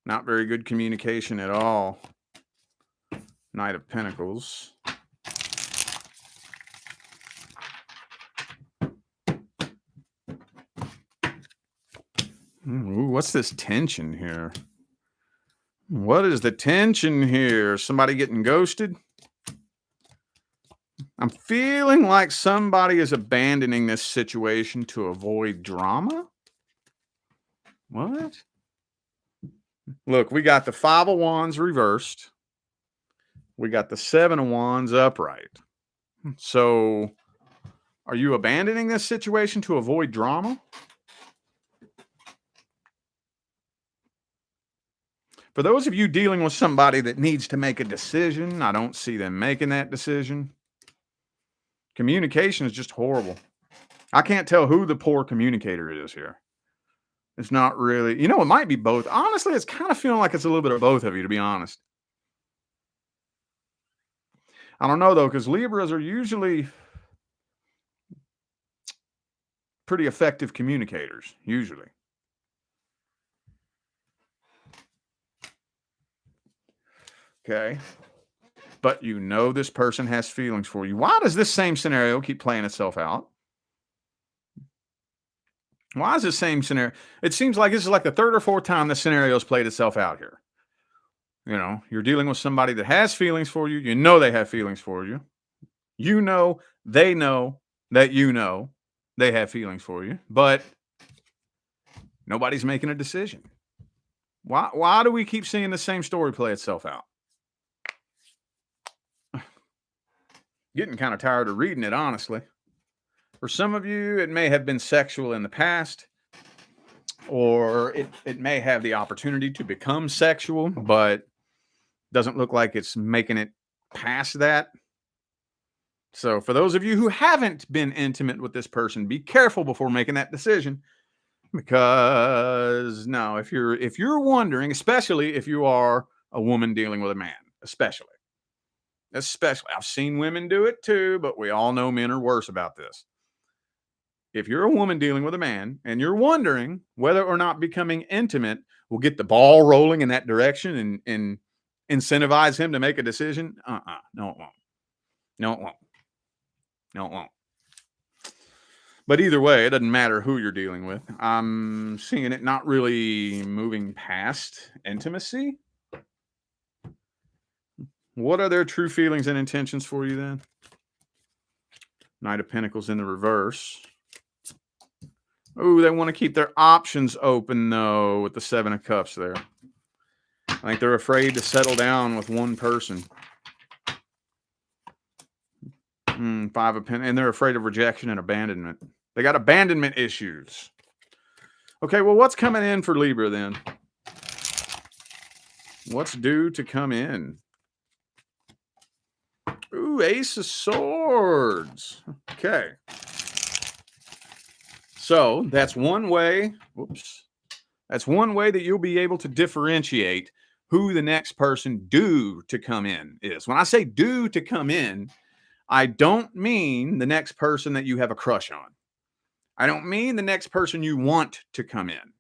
Not very good communication at all. Knight of Pentacles. Ooh, what's this tension here? What is the tension here? Somebody getting ghosted? I'm feeling like somebody is abandoning this situation to avoid drama. What? Look, we got the 5 of Wands reversed. We got the 7 of Wands upright. So, are you abandoning this situation to avoid drama? For those of you dealing with somebody that needs to make a decision, I don't see them making that decision. Communication is just horrible. I can't tell who the poor communicator is here. It's not really, it might be both. Honestly, it's kind of feeling like it's a little bit of both of you, to be honest. I don't know, though, because Libras are usually pretty effective communicators, usually. Okay. But this person has feelings for you. Why does this same scenario keep playing itself out? Why is this same scenario? It seems like this is like the 3rd or 4th time this scenario's played itself out here. You're dealing with somebody that has feelings for you. They have feelings for you. They know that they have feelings for you, but nobody's making a decision. Why do we keep seeing the same story play itself out? Getting kind of tired of reading it, honestly. For some of you, it may have been sexual in the past, or it may have the opportunity to become sexual, but doesn't look like it's making it past that. So for those of you who haven't been intimate with this person, be careful before making that decision. Because if you're wondering, especially if you are a woman dealing with a man, especially, I've seen women do it too, but we all know men are worse about this. If you're a woman dealing with a man and you're wondering whether or not becoming intimate will get the ball rolling in that direction and incentivize him to make a decision, no, it won't. No, it won't. No, it won't. But either way, it doesn't matter who you're dealing with. I'm seeing it not really moving past intimacy. What are their true feelings and intentions for you then? Knight of Pentacles in the reverse. Oh, they want to keep their options open, though, with the Seven of Cups there. I think they're afraid to settle down with one person. Five of Pentacles, and they're afraid of rejection and abandonment. They got abandonment issues. Okay, well, what's coming in for Libra then? What's due to come in? Ooh, Ace of Swords. Okay. So that's one way. Whoops. That's one way that you'll be able to differentiate who the next person due to come in is. When I say due to come in, I don't mean the next person that you have a crush on. I don't mean the next person you want to come in.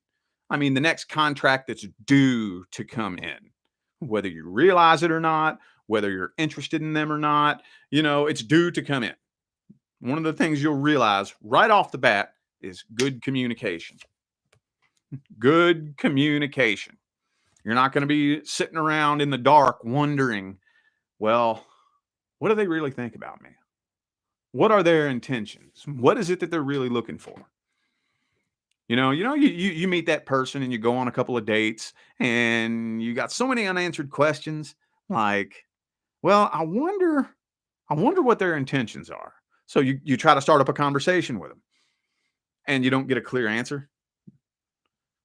I mean the next contract that's due to come in. Whether you realize it or not, whether you're interested in them or not, it's due to come in. One of the things you'll realize right off the bat is good communication. Good communication. You're not going to be sitting around in the dark wondering, well, what do they really think about me? What are their intentions? What is it that they're really looking for? You meet that person and you go on a couple of dates and you got so many unanswered questions like, well, I wonder what their intentions are. So you try to start up a conversation with them and you don't get a clear answer.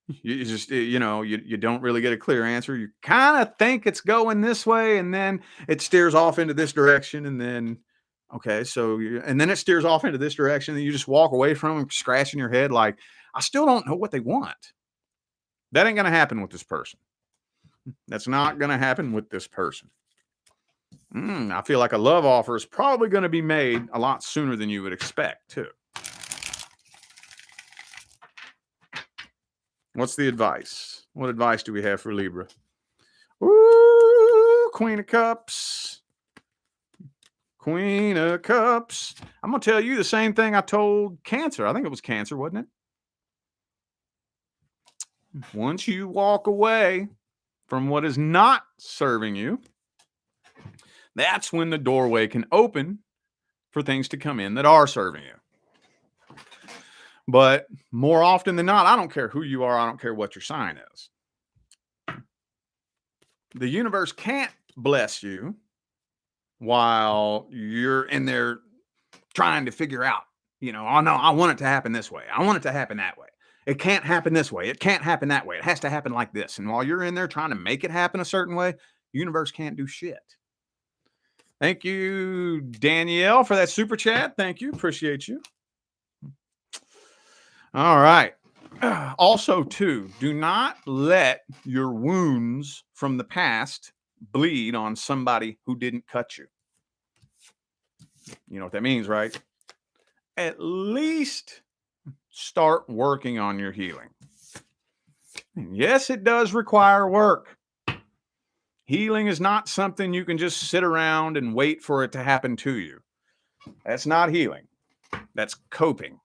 You just, you don't really get a clear answer. You kind of think it's going this way and then it steers off into this direction and then, okay, and then it steers off into this direction and you just walk away from them scratching your head like, I still don't know what they want. That ain't going to happen with this person. That's not going to happen with this person. I feel like a love offer is probably going to be made a lot sooner than you would expect, too. What's the advice? What advice do we have for Libra? Ooh, Queen of Cups. Queen of Cups. I'm going to tell you the same thing I told Cancer. I think it was Cancer, wasn't it? Once you walk away from what is not serving you, that's when the doorway can open for things to come in that are serving you. But more often than not, I don't care who you are. I don't care what your sign is. The universe can't bless you while you're in there trying to figure out, oh no, I want it to happen this way. I want it to happen that way. It can't happen this way. It can't happen that way. It has to happen like this. And while you're in there trying to make it happen a certain way, the universe can't do shit. Thank you, Danielle, for that super chat. Thank you. Appreciate you. All right. Also, too, do not let your wounds from the past bleed on somebody who didn't cut you. You know what that means, right? At least start working on your healing. And yes, it does require work. Healing is not something you can just sit around and wait for it to happen to you. That's not healing. That's coping.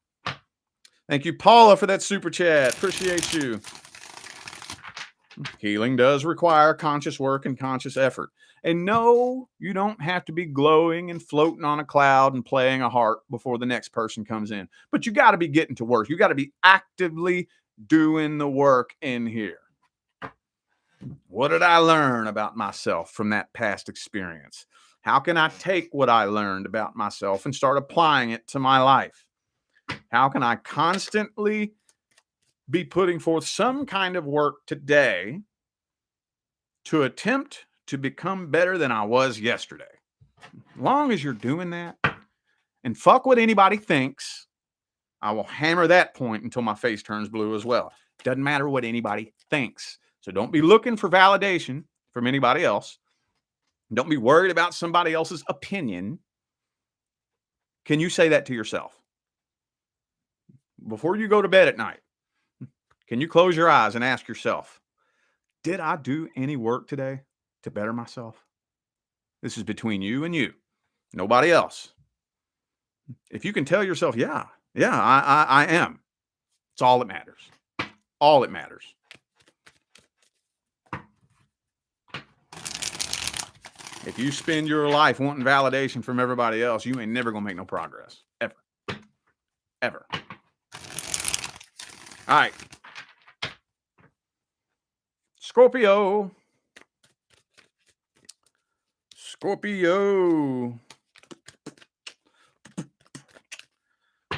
Thank you, Paula, for that super chat. Appreciate you. Healing does require conscious work and conscious effort. And no, you don't have to be glowing and floating on a cloud and playing a harp before the next person comes in. But you got to be getting to work. You got to be actively doing the work in here. What did I learn about myself from that past experience? How can I take what I learned about myself and start applying it to my life? How can I constantly be putting forth some kind of work today to attempt to become better than I was yesterday? As long as you're doing that, and fuck what anybody thinks, I will hammer that point until my face turns blue as well. Doesn't matter what anybody thinks. So don't be looking for validation from anybody else. Don't be worried about somebody else's opinion. Can you say that to yourself? Before you go to bed at night, can you close your eyes and ask yourself, did I do any work today to better myself? This is between you and you, nobody else. If you can tell yourself, yeah, Yeah, I am. It's all that matters. All that matters. If you spend your life wanting validation from everybody else, you ain't never gonna make no progress. Ever. Ever. All right. Scorpio. Scorpio.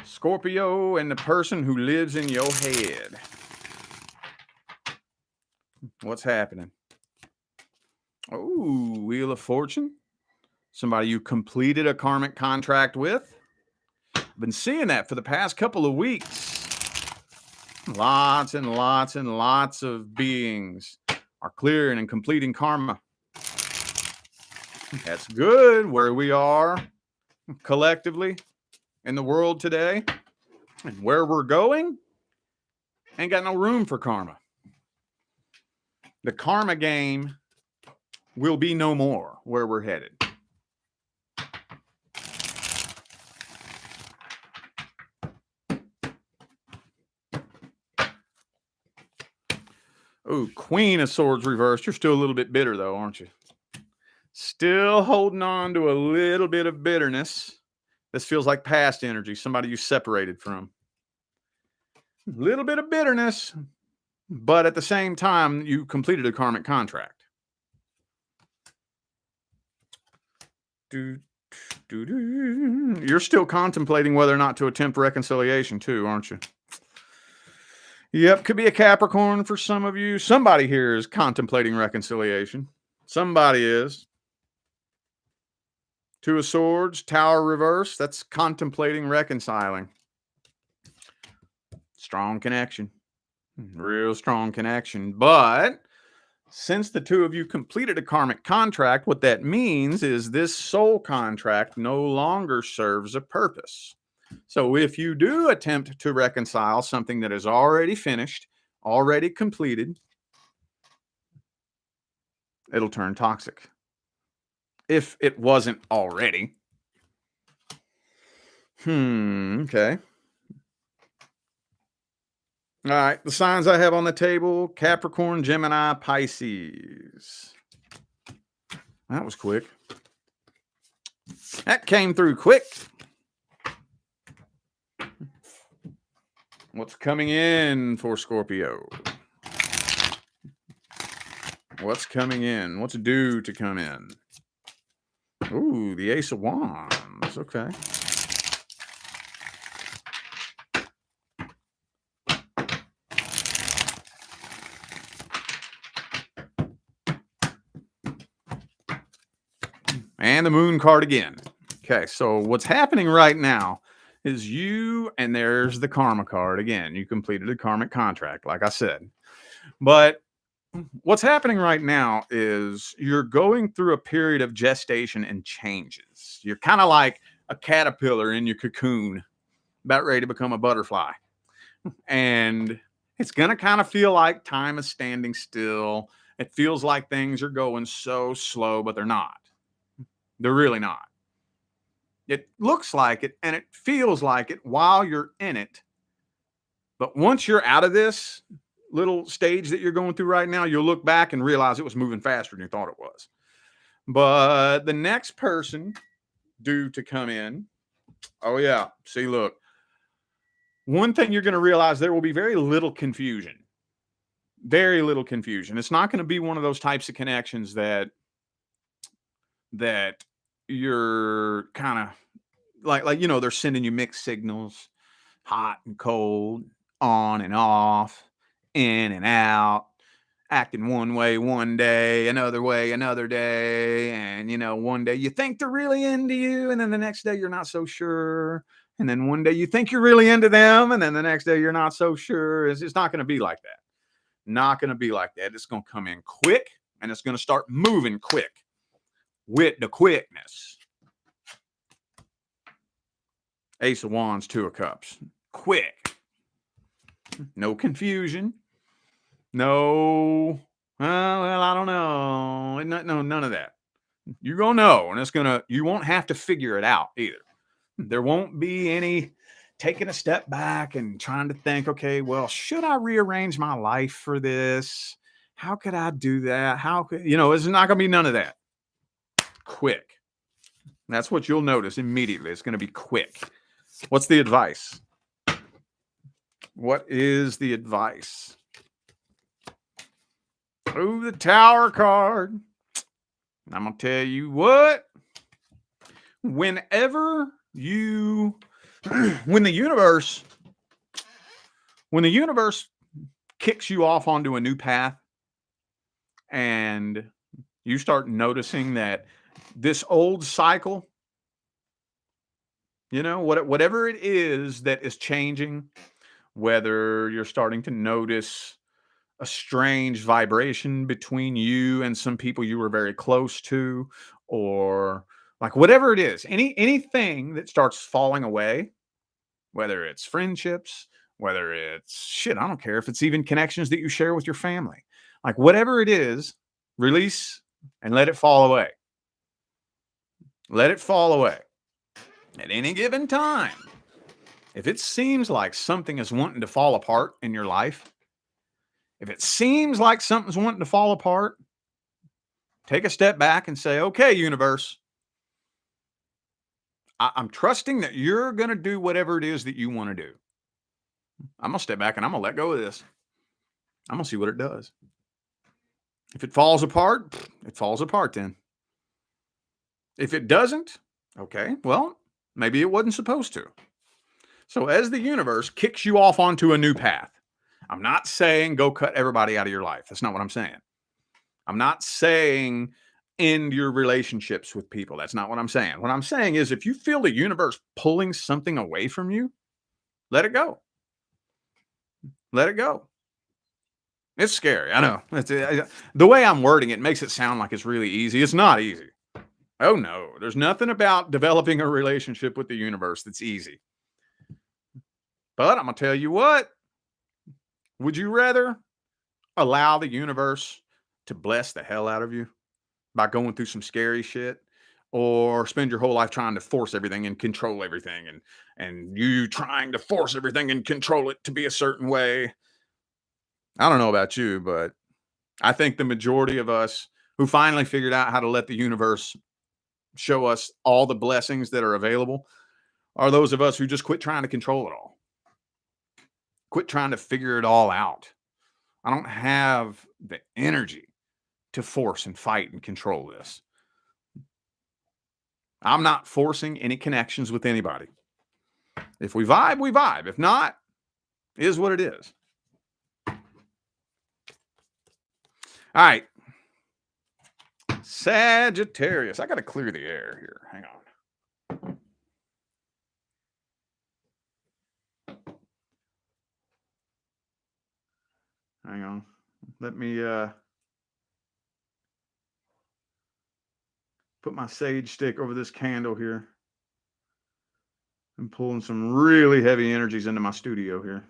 Scorpio and the person who lives in your head. What's happening? Oh, Wheel of Fortune. Somebody you completed a karmic contract with. I've been seeing that for the past couple of weeks. Lots and lots and lots of beings are clearing and completing karma. That's good where we are collectively in the world today and where we're going. Ain't got no room for karma. The karma game will be no more where we're headed. Oh, Queen of Swords reversed. You're still a little bit bitter, though, aren't you? Still holding on to a little bit of bitterness. This feels like past energy, somebody you separated from. A little bit of bitterness, but at the same time, you completed a karmic contract. You're still contemplating whether or not to attempt reconciliation, too, aren't you? Yep, could be a Capricorn for some of you. Somebody here is contemplating reconciliation. Somebody is. Two of Swords, Tower reverse. That's contemplating reconciling. Strong connection. Real strong connection. But since the two of you completed a karmic contract, what that means is this soul contract no longer serves a purpose. So if you do attempt to reconcile something that is already finished, already completed, it'll turn toxic. If it wasn't already. Okay. All right. The signs I have on the table: Capricorn, Gemini, Pisces. That was quick. That came through quick. What's coming in for Scorpio? What's coming in? What's due to come in? Ooh, the Ace of Wands. Okay. And the Moon card again. Okay, so what's happening right now is you, and there's the Karma card again. You completed a karmic contract, like I said. But what's happening right now is you're going through a period of gestation and changes. You're kind of like a caterpillar in your cocoon, about ready to become a butterfly. And it's going to kind of feel like time is standing still. It feels like things are going so slow, but they're not. They're really not. It looks like it and it feels like it while you're in it. But once you're out of this little stage that you're going through right now, you'll look back and realize it was moving faster than you thought it was. But the next person due to come in, oh yeah, see, look, one thing you're going to realize, there will be very little confusion. Very little confusion. It's not going to be one of those types of connections that you're kind of like, you know, they're sending you mixed signals, hot and cold, on and off, in and out, acting one way one day, another way another day. And, you know, one day you think they're really into you, and then the next day you're not so sure. And then one day you think you're really into them, and then the next day you're not so sure. It's not going to be like that. Not going to be like that. It's going to come in quick, and it's going to start moving quick with the quickness. Ace of Wands, Two of Cups. Quick. No confusion. No, well, I don't know. No, none of that. You're going to know, and you won't have to figure it out either. There won't be any taking a step back and trying to think, okay, well, should I rearrange my life for this? How could I do that? How could, it's not going to be none of that. Quick. That's what you'll notice immediately. It's going to be quick. What's the advice? What is the advice? Oh, the Tower card. I'm going to tell you what. Whenever you, when the universe kicks you off onto a new path and you start noticing that this old cycle, whatever it is that is changing, whether you're starting to notice a strange vibration between you and some people you were very close to, or like whatever it is, anything that starts falling away, whether it's friendships, whether it's I don't care if it's even connections that you share with your family, like whatever it is, release and let it fall away. Let it fall away. At any given time, if it seems like something is wanting to fall apart in your life, if it seems like something's wanting to fall apart, take a step back and say, okay, universe, I'm trusting that you're going to do whatever it is that you want to do. I'm going to step back and I'm going to let go of this. I'm going to see what it does. If it falls apart, it falls apart then. If it doesn't, okay, well, maybe it wasn't supposed to. So as the universe kicks you off onto a new path, I'm not saying go cut everybody out of your life. That's not what I'm saying. I'm not saying end your relationships with people. That's not what I'm saying. What I'm saying is if you feel the universe pulling something away from you, let it go. Let it go. It's scary. I know. The way I'm wording it makes it sound like it's really easy. It's not easy. Oh, no. There's nothing about developing a relationship with the universe that's easy. But I'm going to tell you what. Would you rather allow the universe to bless the hell out of you by going through some scary shit, or spend your whole life trying to force everything and control everything, and you trying to force everything and control it to be a certain way? I don't know about you, but I think the majority of us who finally figured out how to let the universe show us all the blessings that are available are those of us who just quit trying to control it all. Quit trying to figure it all out. I don't have the energy to force and fight and control this. I'm not forcing any connections with anybody. If we vibe, we vibe. If not, it is what it is. All right. Sagittarius. I got to clear the air here. Hang on. Hang on. Let me put my sage stick over this candle here. I'm pulling some really heavy energies into my studio here.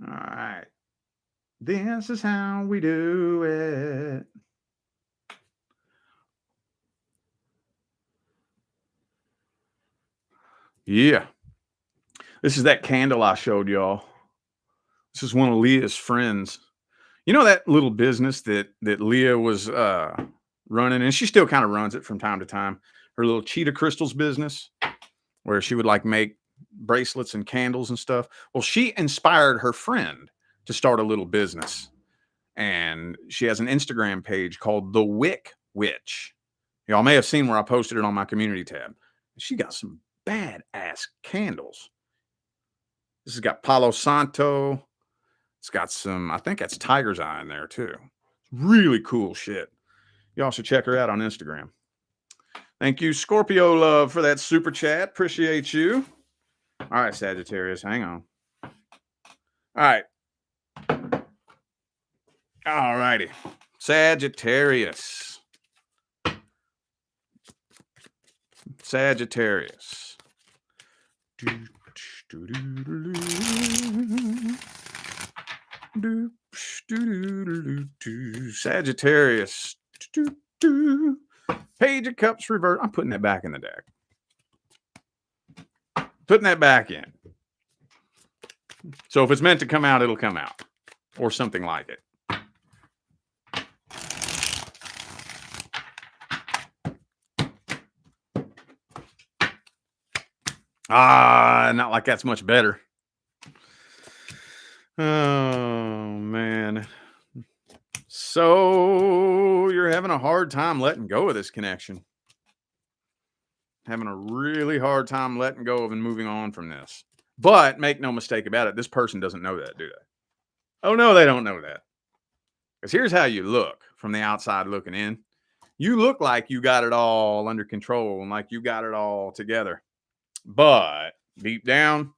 All right. This is how we do it. Yeah. This is that candle I showed y'all. This is one of Leah's friends. You know that little business that Leah was running, and she still kind of runs it from time to time. Her little cheetah crystals business, where she would like make bracelets and candles and stuff. Well, she inspired her friend to start a little business, and she has an Instagram page called The Wick Witch. Y'all may have seen where I posted it on my community tab. She got some badass candles. This has got Palo Santo. It's got some, I think that's Tiger's Eye in there too. Really cool shit. Y'all should check her out on Instagram. Thank you, Scorpio Love, for that super chat. Appreciate you. All right, Sagittarius, hang on. All right. All righty. Sagittarius. Sagittarius. Sagittarius. Page of Cups reverse. I'm putting that back in the deck. Putting that back in. So if it's meant to come out, it'll come out. Or something like it. Not like that's much better. Oh, man. So you're having a hard time letting go of this connection. Having a really hard time letting go of and moving on from this. But make no mistake about it, this person doesn't know that, do they? Oh, no, they don't know that. Because here's how you look from the outside looking in. You look like you got it all under control and like you got it all together. But deep down,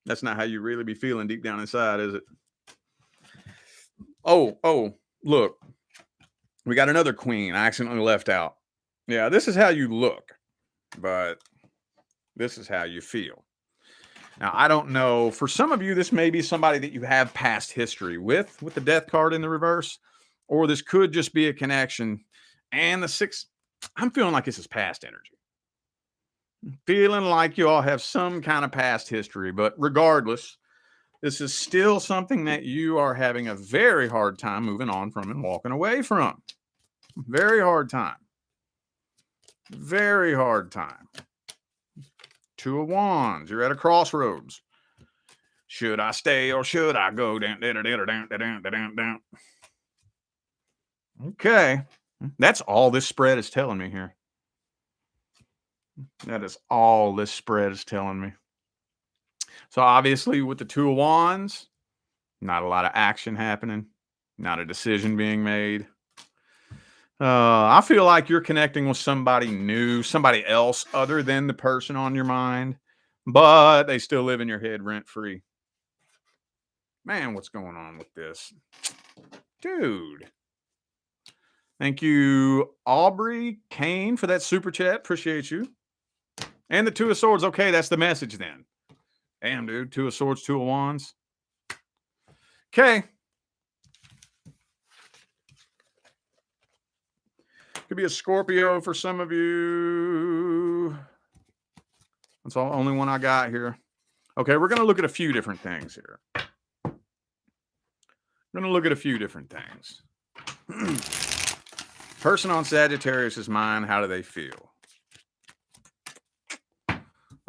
that's not how you really be feeling deep down inside, is it? Oh, look. We got another queen I accidentally left out. Yeah, this is how you look, but this is how you feel. Now, I don't know. For some of you, this may be somebody that you have past history with the death card in the reverse, or this could just be a connection. And the 6, I'm feeling like this is past energy. Feeling like you all have some kind of past history, but regardless, this is still something that you are having a very hard time moving on from and walking away from. Very hard time. Very hard time. 2 of Wands. You're at a crossroads. Should I stay or should I go? Down. Okay. That's all this spread is telling me here. That is all this spread is telling me. So obviously with the 2 of Wands, not a lot of action happening. Not a decision being made. I feel like you're connecting with somebody new, somebody else other than the person on your mind, but they still live in your head rent free. Man, what's going on with this? Dude. Thank you, Aubrey Kane, for that super chat. Appreciate you. And the 2 of Swords. Okay, that's the message then. Damn, dude. 2 of Swords, 2 of Wands. Okay. Could be a Scorpio for some of you. That's the only one I got here. Okay, we're going to look at a few different things here. We're going to look at a few different things. Person on Sagittarius' mind, how do they feel?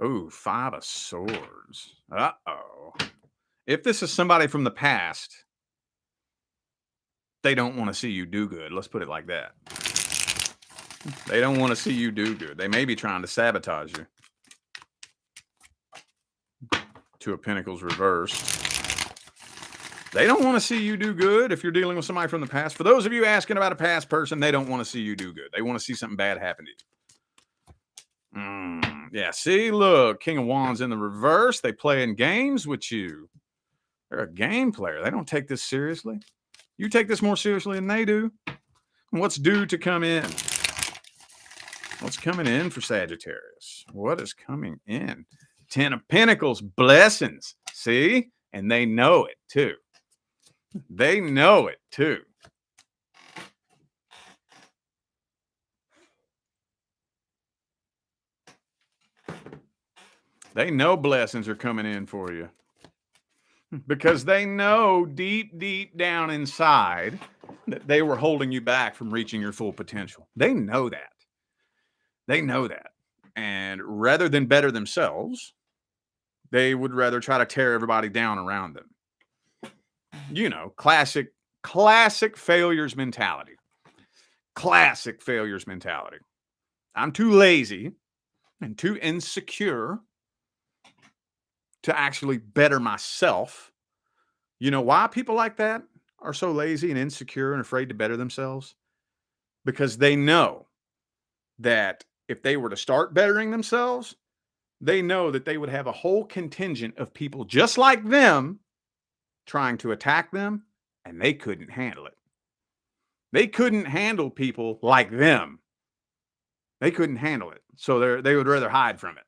Oh, 5 of Swords. Uh-oh. If this is somebody from the past, they don't want to see you do good. Let's put it like that. They don't want to see you do good. They may be trying to sabotage you. 2 of Pentacles reversed. They don't want to see you do good if you're dealing with somebody from the past. For those of you asking about a past person, they don't want to see you do good. They want to see something bad happen to you. Yeah, see, look, King of Wands in the reverse. They playing games with you. They're a game player. They don't take this seriously. You take this more seriously than they do. What's due to come in? What's coming in for Sagittarius? What is coming in? 10 of Pentacles, blessings. See? And they know it too. They know it too. They know blessings are coming in for you. Because they know deep, deep down inside that they were holding you back from reaching your full potential. They know that. They know that. And rather than better themselves, they would rather try to tear everybody down around them. You know, classic failures mentality. Classic failures mentality. I'm too lazy and too insecure to actually better myself. You know why people like that are so lazy and insecure and afraid to better themselves? Because they know that if they were to start bettering themselves, they know that they would have a whole contingent of people just like them trying to attack them, and they couldn't handle it. They couldn't handle people like them. They couldn't handle it. So they would rather hide from it.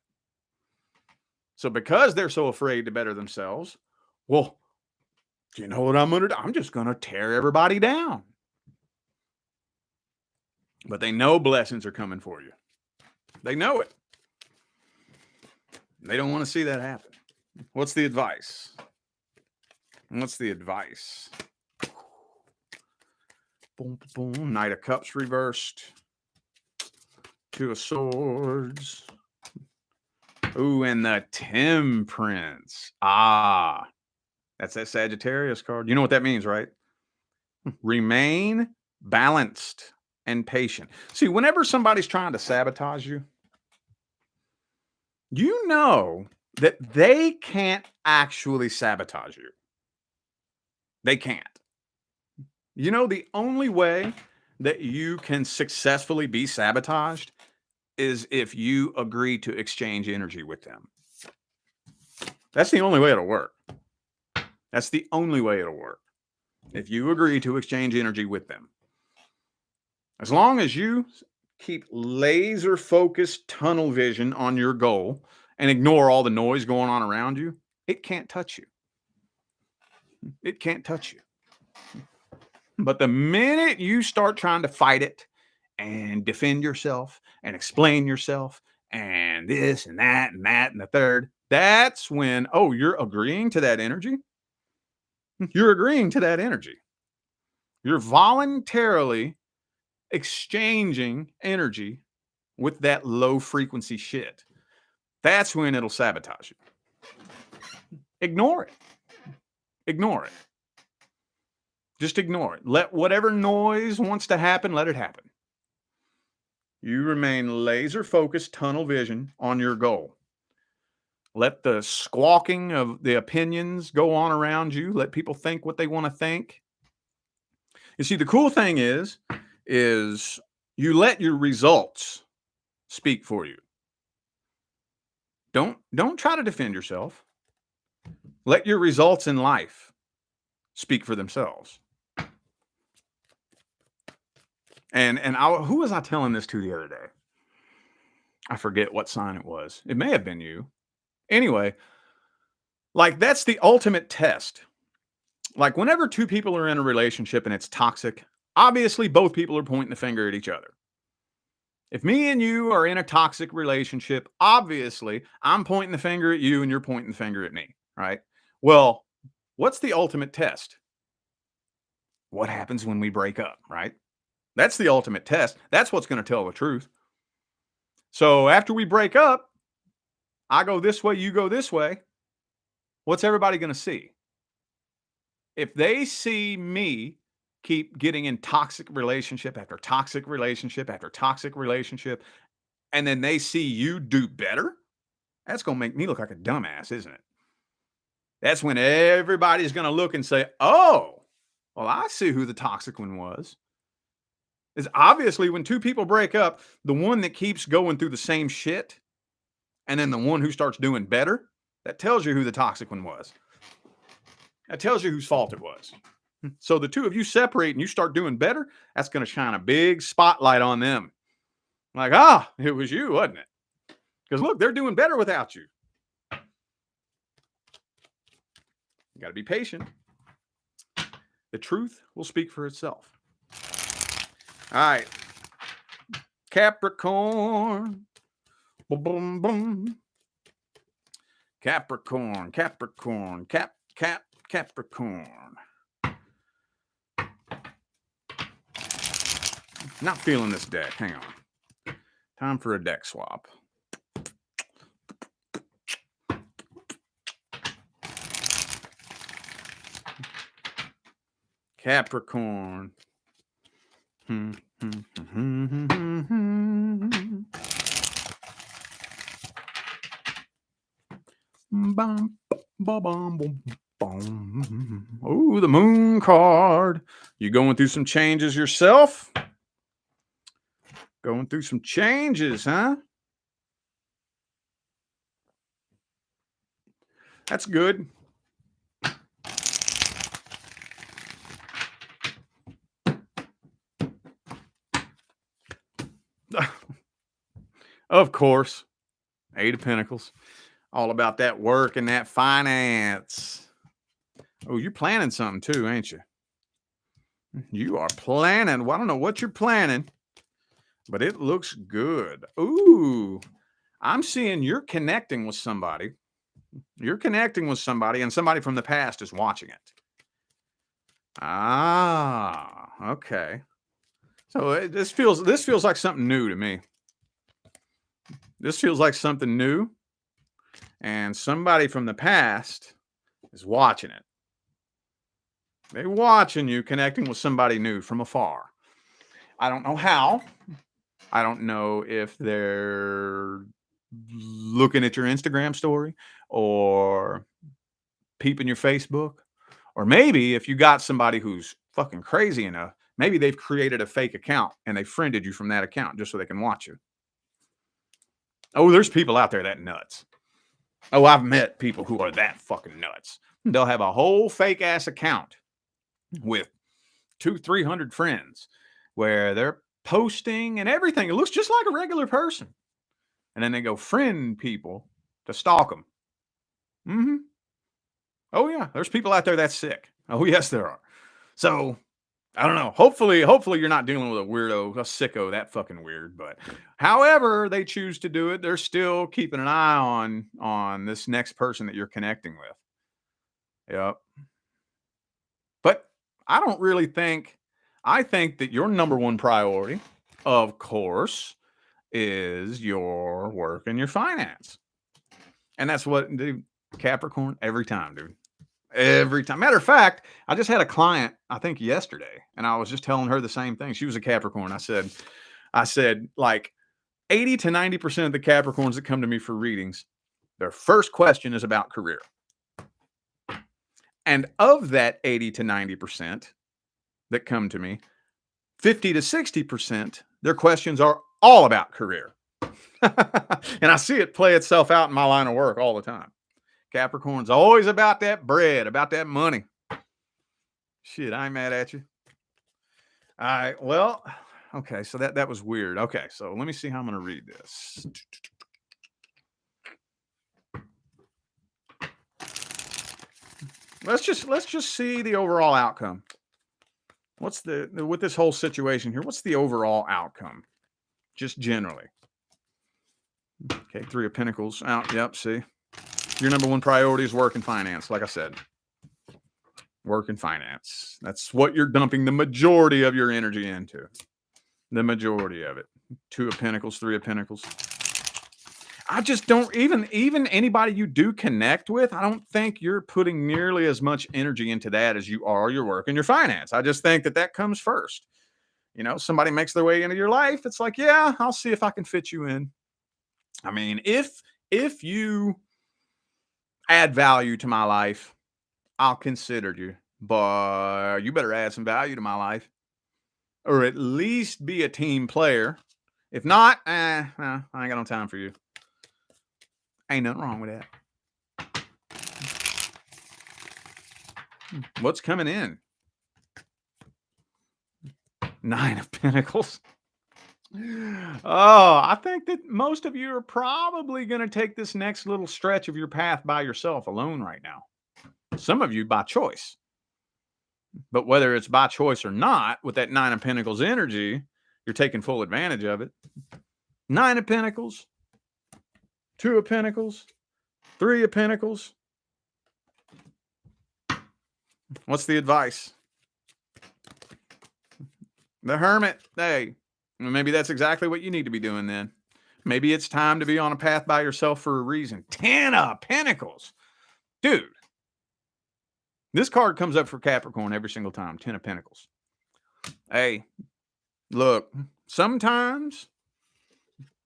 So because they're so afraid to better themselves, well, you know what I'm going to do? I'm just going to tear everybody down. But they know blessings are coming for you. They know it. They don't want to see that happen. What's the advice? What's the advice? Boom, boom. Knight of Cups reversed. Two of Swords. Ooh, and the Temperance. Ah, that's that Sagittarius card. You know what that means, right? Remain balanced and patient. See, whenever somebody's trying to sabotage you, you know that they can't actually sabotage you. They can't. You know, the only way that you can successfully be sabotaged is if you agree to exchange energy with them. That's the only way it'll work. That's the only way it'll work. If you agree to exchange energy with them. As long as you keep laser focused tunnel vision on your goal and ignore all the noise going on around you, it can't touch you. It can't touch you. But the minute you start trying to fight it and defend yourself and explain yourself and this and that and that and the third, that's when, oh, you're agreeing to that energy? You're agreeing to that energy. You're voluntarily exchanging energy with that low frequency shit. That's when it'll sabotage you. Ignore it. Ignore it. Just ignore it. Let whatever noise wants to happen, let it happen. You remain laser focused, tunnel vision on your goal. Let the squawking of the opinions go on around you. Let people think what they want to think. You see, the cool thing is you let your results speak for you. Don't try to defend yourself. Let your results in life speak for themselves. And who was I telling this to the other day? I forget what sign it was. It may have been you. Anyway, like that's the ultimate test. Like whenever two people are in a relationship and it's toxic, obviously both people are pointing the finger at each other. If me and you are in a toxic relationship, obviously I'm pointing the finger at you and you're pointing the finger at me, right? Well, what's the ultimate test? What happens when we break up, right? That's the ultimate test. That's what's going to tell the truth. So after we break up, I go this way, you go this way. What's everybody going to see? If they see me keep getting in toxic relationship after toxic relationship after toxic relationship, and then they see you do better, that's going to make me look like a dumbass, isn't it? That's when everybody's going to look and say, oh, well, I see who the toxic one was. Is obviously when two people break up, the one that keeps going through the same shit and then the one who starts doing better, that tells you who the toxic one was. That tells you whose fault it was. So the two of you separate and you start doing better, that's going to shine a big spotlight on them. Like, it was you, wasn't it? Because look, they're doing better without you. You got to be patient. The truth will speak for itself. All right. Capricorn. Boom, boom, boom. Capricorn. Capricorn. Not feeling this deck. Hang on. Time for a deck swap. Capricorn. Oh, the moon card. You going through some changes yourself? Going through some changes, huh? That's good. Of course. Eight of Pentacles. All about that work and that finance. Oh, you're planning something too, ain't you? You are planning. Well, I don't know what you're planning, but it looks good. Ooh, I'm seeing you're connecting with somebody. You're connecting with somebody, and somebody from the past is watching it. Ah, okay. So this feels like something new to me. This feels like something new, and somebody from the past is watching it. They're watching you connecting with somebody new from afar. I don't know how. I don't know if they're looking at your Instagram story or peeping your Facebook, or maybe if you got somebody who's fucking crazy enough, maybe they've created a fake account and they friended you from that account just so they can watch you. Oh, there's people out there that nuts. Oh, I've met people who are that fucking nuts. They'll have a whole fake ass account with 200-300 friends where they're posting and everything. It looks just like a regular person. And then they go friend people to stalk them. Mm-hmm. Oh yeah, there's people out there that's sick. Oh yes, there are. So I don't know. Hopefully you're not dealing with a weirdo, a sicko, that fucking weird. But however they choose to do it, they're still keeping an eye on this next person that you're connecting with. Yep. But I don't really think. I think that your number one priority, of course, is your work and your finance. And that's what, dude, Capricorn, every time, dude. Every time. Matter of fact, I just had a client, I think yesterday, and I was just telling her the same thing. She was a Capricorn. I said, like 80 to 90% of the Capricorns that come to me for readings, their first question is about career. And of that 80 to 90% that come to me, 50 to 60%, their questions are all about career. And I see it play itself out in my line of work all the time. Capricorn's always about that bread, about that money. Shit, I ain't mad at you. All right, well, okay, so that was weird. Okay, so let me see how I'm going to read this. Let's just see the overall outcome. What's with this whole situation here? What's the overall outcome? Just generally. Okay, 3 of Pentacles out. Yep, see. Your number one priority is work and finance, like I said. Work and finance. That's what you're dumping the majority of your energy into. The majority of it. 2 of Pentacles, 3 of Pentacles. I just don't, even anybody you do connect with, I don't think you're putting nearly as much energy into that as you are your work and your finance. I just think that comes first. You know, somebody makes their way into your life. It's like, yeah, I'll see if I can fit you in. I mean, if you add value to my life, I'll consider you, but you better add some value to my life, or at least be a team player. If not, I ain't got no time for you. Ain't nothing wrong with that. What's coming in? 9 of Pentacles. Oh, I think that most of you are probably going to take this next little stretch of your path by yourself alone right now. Some of you by choice. But whether it's by choice or not, with that 9 of Pentacles energy, you're taking full advantage of it. 9 of Pentacles, 2 of Pentacles, 3 of Pentacles. What's the advice? The Hermit. Hey, maybe that's exactly what you need to be doing then. Maybe it's time to be on a path by yourself for a reason. 10 of Pentacles. Dude, this card comes up for Capricorn every single time. 10 of Pentacles. Hey, look, sometimes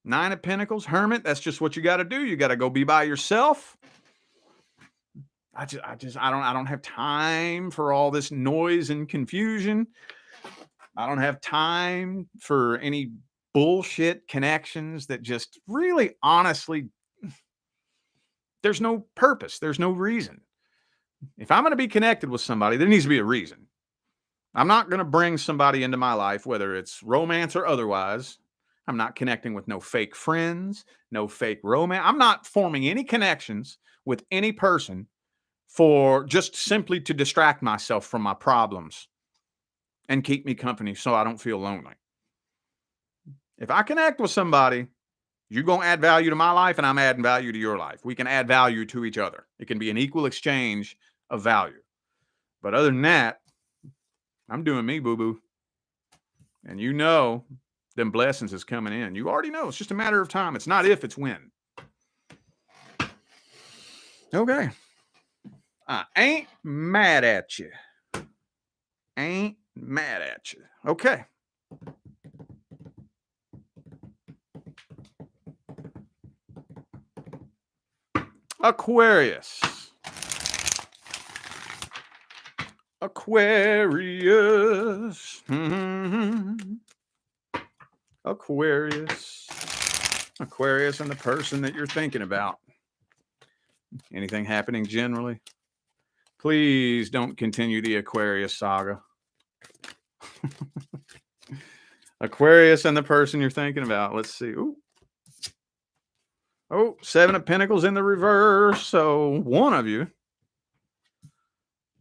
9 of Pentacles, Hermit, that's just what you got to do. You got to go be by yourself. I don't have time for all this noise and confusion. I don't have time for any bullshit connections that just really, honestly, there's no purpose. There's no reason. If I'm going to be connected with somebody, there needs to be a reason. I'm not going to bring somebody into my life, whether it's romance or otherwise. I'm not connecting with no fake friends, no fake romance. I'm not forming any connections with any person for just simply to distract myself from my problems and keep me company so I don't feel lonely. If I connect with somebody, You're going to add value to my life, and I'm adding value to your life. We can add value to each other. It can be an equal exchange of value. But other than that, I'm doing me, boo-boo. And you know them blessings is coming in. You already know. It's just a matter of time. It's not if, it's when. Okay. I ain't mad at you. Ain't mad at you. Okay. Aquarius. Aquarius. Aquarius. Aquarius and the person that you're thinking about. Anything happening generally? Please don't continue the Aquarius saga. Aquarius and the person you're thinking about. Let's see. Ooh. Oh, 7 of Pentacles in the reverse. So one of you,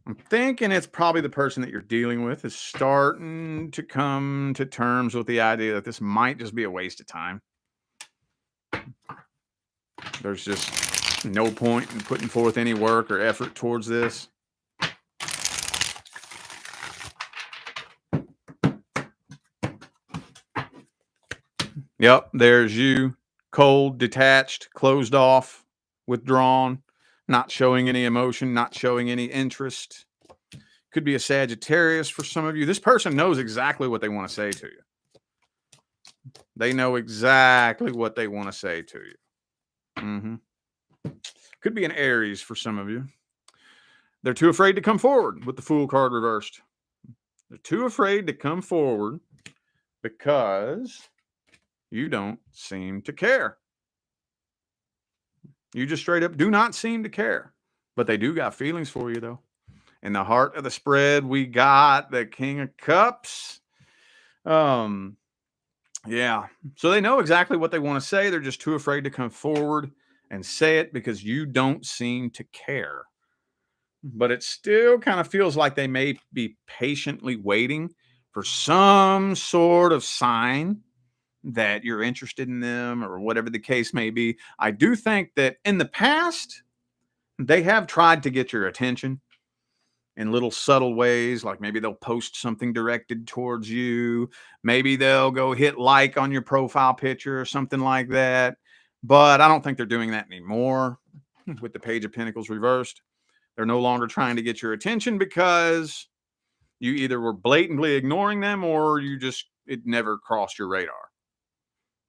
I'm thinking it's probably the person that you're dealing with, is starting to come to terms with the idea that this might just be a waste of time. There's just no point in putting forth any work or effort towards this. Yep, there's you. Cold, detached, closed off, withdrawn, not showing any emotion, not showing any interest. Could be a Sagittarius for some of you. This person knows exactly what they want to say to you. They know exactly what they want to say to you. Could be an Aries for some of you. They're too afraid to come forward with the Fool card reversed. They're too afraid to come forward because you don't seem to care. You just straight up do not seem to care. But they do got feelings for you, though. In the heart of the spread, we got the King of Cups. Yeah. So they know exactly what they want to say. They're just too afraid to come forward and say it because you don't seem to care. But it still kind of feels like they may be patiently waiting for some sort of sign that you're interested in them or whatever the case may be. I do think that in the past, they have tried to get your attention in little subtle ways, like maybe they'll post something directed towards you. Maybe they'll go hit like on your profile picture or something like that. But I don't think they're doing that anymore with the Page of Pentacles reversed. They're no longer trying to get your attention because you either were blatantly ignoring them or it never crossed your radar.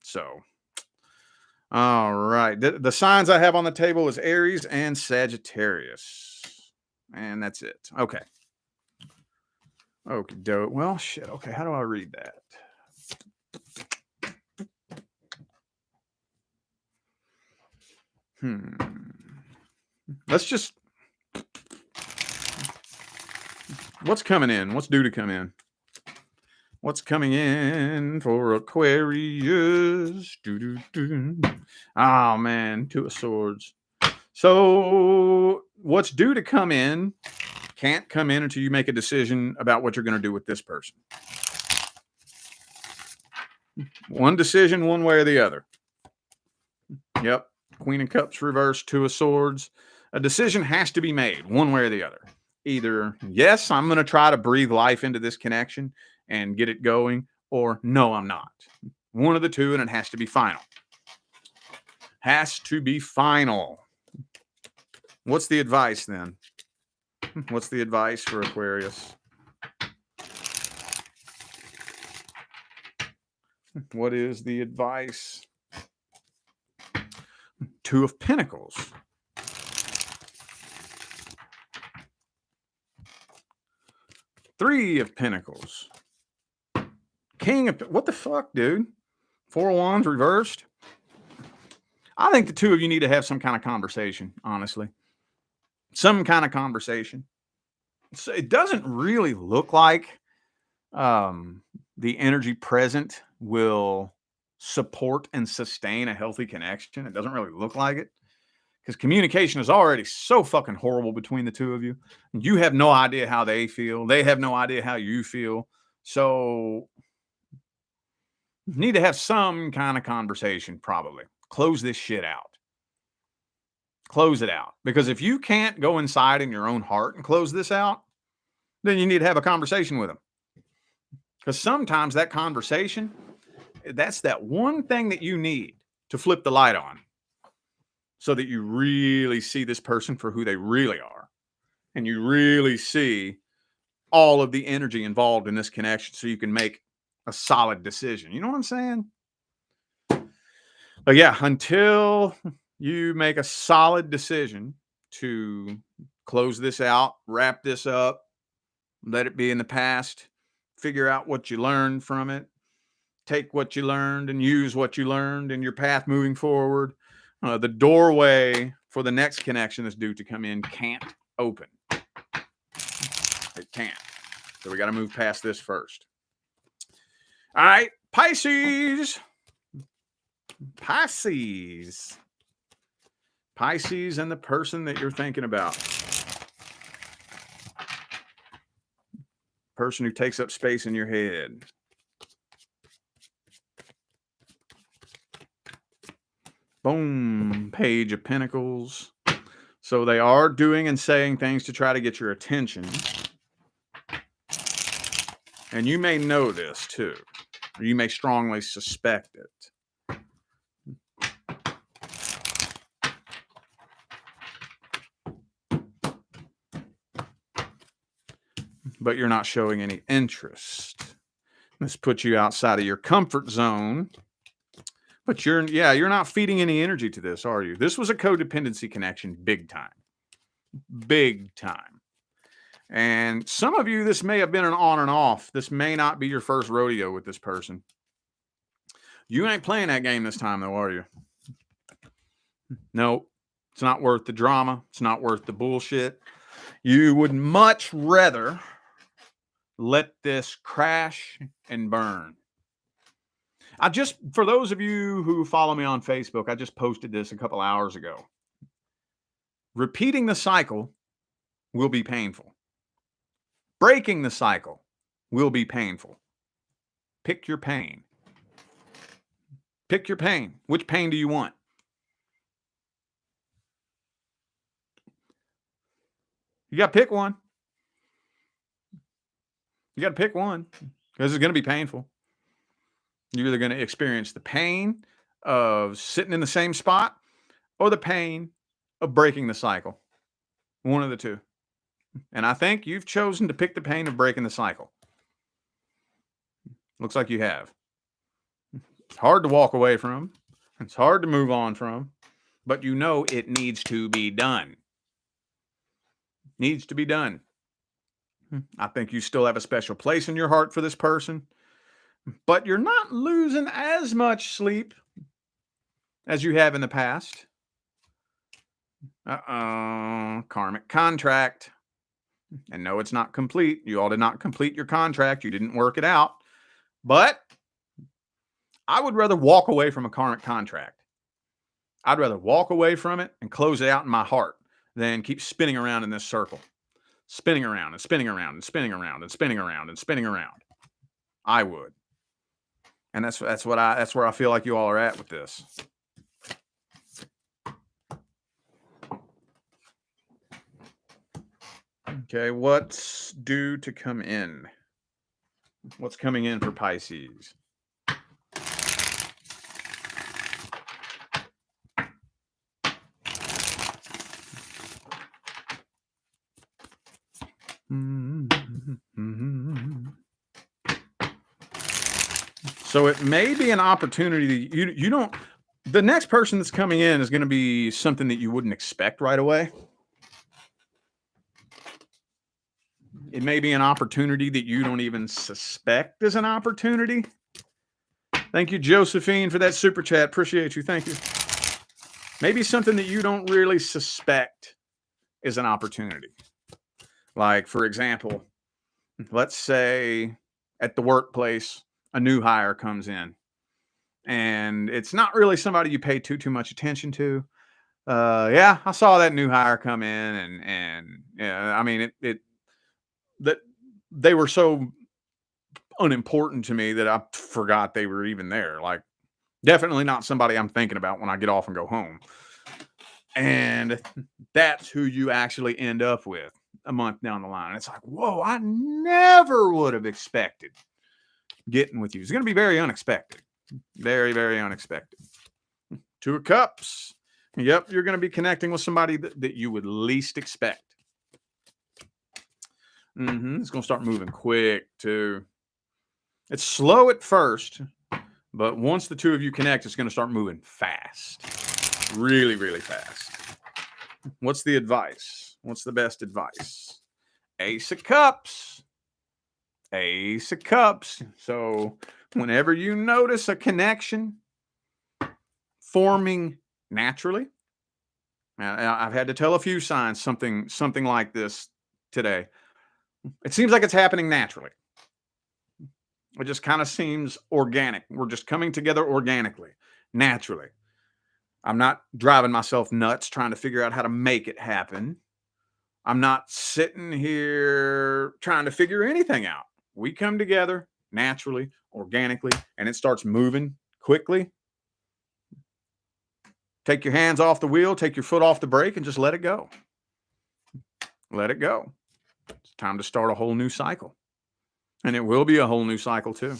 So, all right. The signs I have on the table is Aries and Sagittarius. And that's it. Okay. Okay, dope. Well, shit. Okay, how do I read that? Let's just... What's coming in? What's due to come in? What's coming in for Aquarius? Oh, man. 2 of Swords. So what's due to come in can't come in until you make a decision about what you're going to do with this person. One decision, one way or the other. Yep. Queen of Cups reversed, 2 of Swords. A decision has to be made one way or the other. Either, yes, I'm going to try to breathe life into this connection and get it going, or no, I'm not. One of the two, and it has to be final. Has to be final. What's the advice then? What's the advice for Aquarius? What is the advice? 2 of Pentacles. Three of Pentacles. King of... What the fuck, dude? 4 of Wands reversed. I think the two of you need to have some kind of conversation, honestly. Some kind of conversation. So it doesn't really look like the energy present will support and sustain a healthy connection. It doesn't really look like it. Because communication is already so fucking horrible between the two of you. You have no idea how they feel. They have no idea how you feel. So You need to have some kind of conversation, probably. Close this shit out. Close it out. Because if you can't go inside in your own heart and close this out, then you need to have a conversation with them. Because sometimes that conversation, that's that one thing that you need to flip the light on so that you really see this person for who they really are. And you really see all of the energy involved in this connection so you can make a solid decision. You know what I'm saying? But yeah, until you make a solid decision to close this out, wrap this up, let it be in the past, figure out what you learned from it, take what you learned and use what you learned in your path moving forward. The doorway for the next connection that's due to come in can't open. It can't. So we got to move past this first. All right, Pisces. Pisces. Pisces and the person that you're thinking about. Person who takes up space in your head. Boom. Page of Pentacles. So they are doing and saying things to try to get your attention. And you may know this too. Or you may strongly suspect it. But you're not showing any interest. This puts you outside of your comfort zone. But you're not feeding any energy to this, are you? This was a codependency connection, big time. Big time. And some of you, this may have been an on and off. This may not be your first rodeo with this person. You ain't playing that game this time, though, are you? No, it's not worth the drama. It's not worth the bullshit. You would much rather let this crash and burn. For those of you who follow me on Facebook, I just posted this a couple hours ago. Repeating the cycle will be painful. Breaking the cycle will be painful. Pick your pain. Pick your pain. Which pain do you want? You got to pick one. You got to pick one because it's going to be painful. You're either going to experience the pain of sitting in the same spot or the pain of breaking the cycle. One of the two. And I think you've chosen to pick the pain of breaking the cycle. Looks like you have. It's hard to walk away from. It's hard to move on from. But you know it needs to be done. Needs to be done. I think you still have a special place in your heart for this person. But you're not losing as much sleep as you have in the past. Karmic contract. And no, it's not complete. You all did not complete your contract. You didn't work it out. But I would rather walk away from a karmic contract. I'd rather walk away from it and close it out in my heart than keep spinning around in this circle. Spinning around and spinning around and spinning around and spinning around and spinning around. I would. And that's where I feel like you all are at with this. Okay, what's due to come in? What's coming in for Pisces? So it may be an opportunity that you don't. The next person that's coming in is going to be something that you wouldn't expect right away. It may be an opportunity that you don't even suspect is an opportunity. Thank you, Josephine, for that super chat. Appreciate you. Thank you. Maybe something that you don't really suspect is an opportunity. Like, for example, let's say at the workplace, a new hire comes in. And it's not really somebody you pay too much attention to. Yeah, I saw that new hire come in, and yeah, I mean that they were so unimportant to me that I forgot they were even there. Like, definitely not somebody I'm thinking about when I get off and go home. And that's who you actually end up with a month down the line. It's like, whoa, I never would have expected getting with you. It's going to be very unexpected. Very, very unexpected. Two of Cups. Yep, you're going to be connecting with somebody that you would least expect. It's going to start moving quick, too. It's slow at first, but once the two of you connect, it's going to start moving fast. Really, really fast. What's the advice? What's the best advice? Ace of Cups. Ace of Cups. So whenever you notice a connection forming naturally, I've had to tell a few signs something like this today. It seems like it's happening naturally. It just kind of seems organic. We're just coming together organically, naturally. I'm not driving myself nuts trying to figure out how to make it happen. I'm not sitting here trying to figure anything out. We come together naturally, organically, and it starts moving quickly. Take your hands off the wheel, take your foot off the brake, and just let it go. Let it go. It's time to start a whole new cycle. And it will be a whole new cycle too.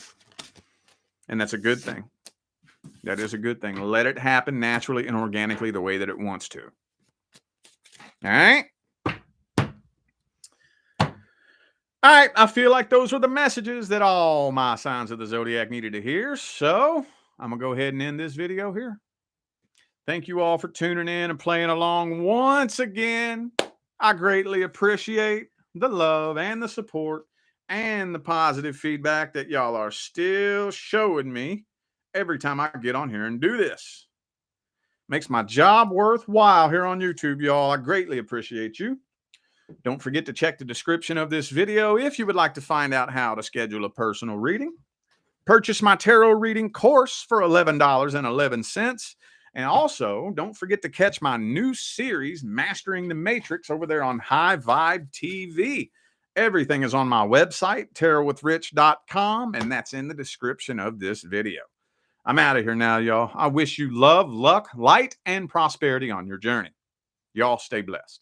And that's a good thing. That is a good thing. Let it happen naturally and organically the way that it wants to. All right? All right, I feel like those were the messages that all my signs of the zodiac needed to hear. So I'm going to go ahead and end this video here. Thank you all for tuning in and playing along once again. I greatly appreciate the love and the support and the positive feedback that y'all are still showing me every time I get on here and do this. Makes my job worthwhile here on YouTube, y'all. I greatly appreciate you. Don't forget to check the description of this video if you would like to find out how to schedule a personal reading. Purchase my tarot reading course for $11.11. And also, don't forget to catch my new series, Mastering the Matrix, over there on High Vibe TV. Everything is on my website, tarotwithrich.com, and that's in the description of this video. I'm out of here now, y'all. I wish you love, luck, light, and prosperity on your journey. Y'all stay blessed.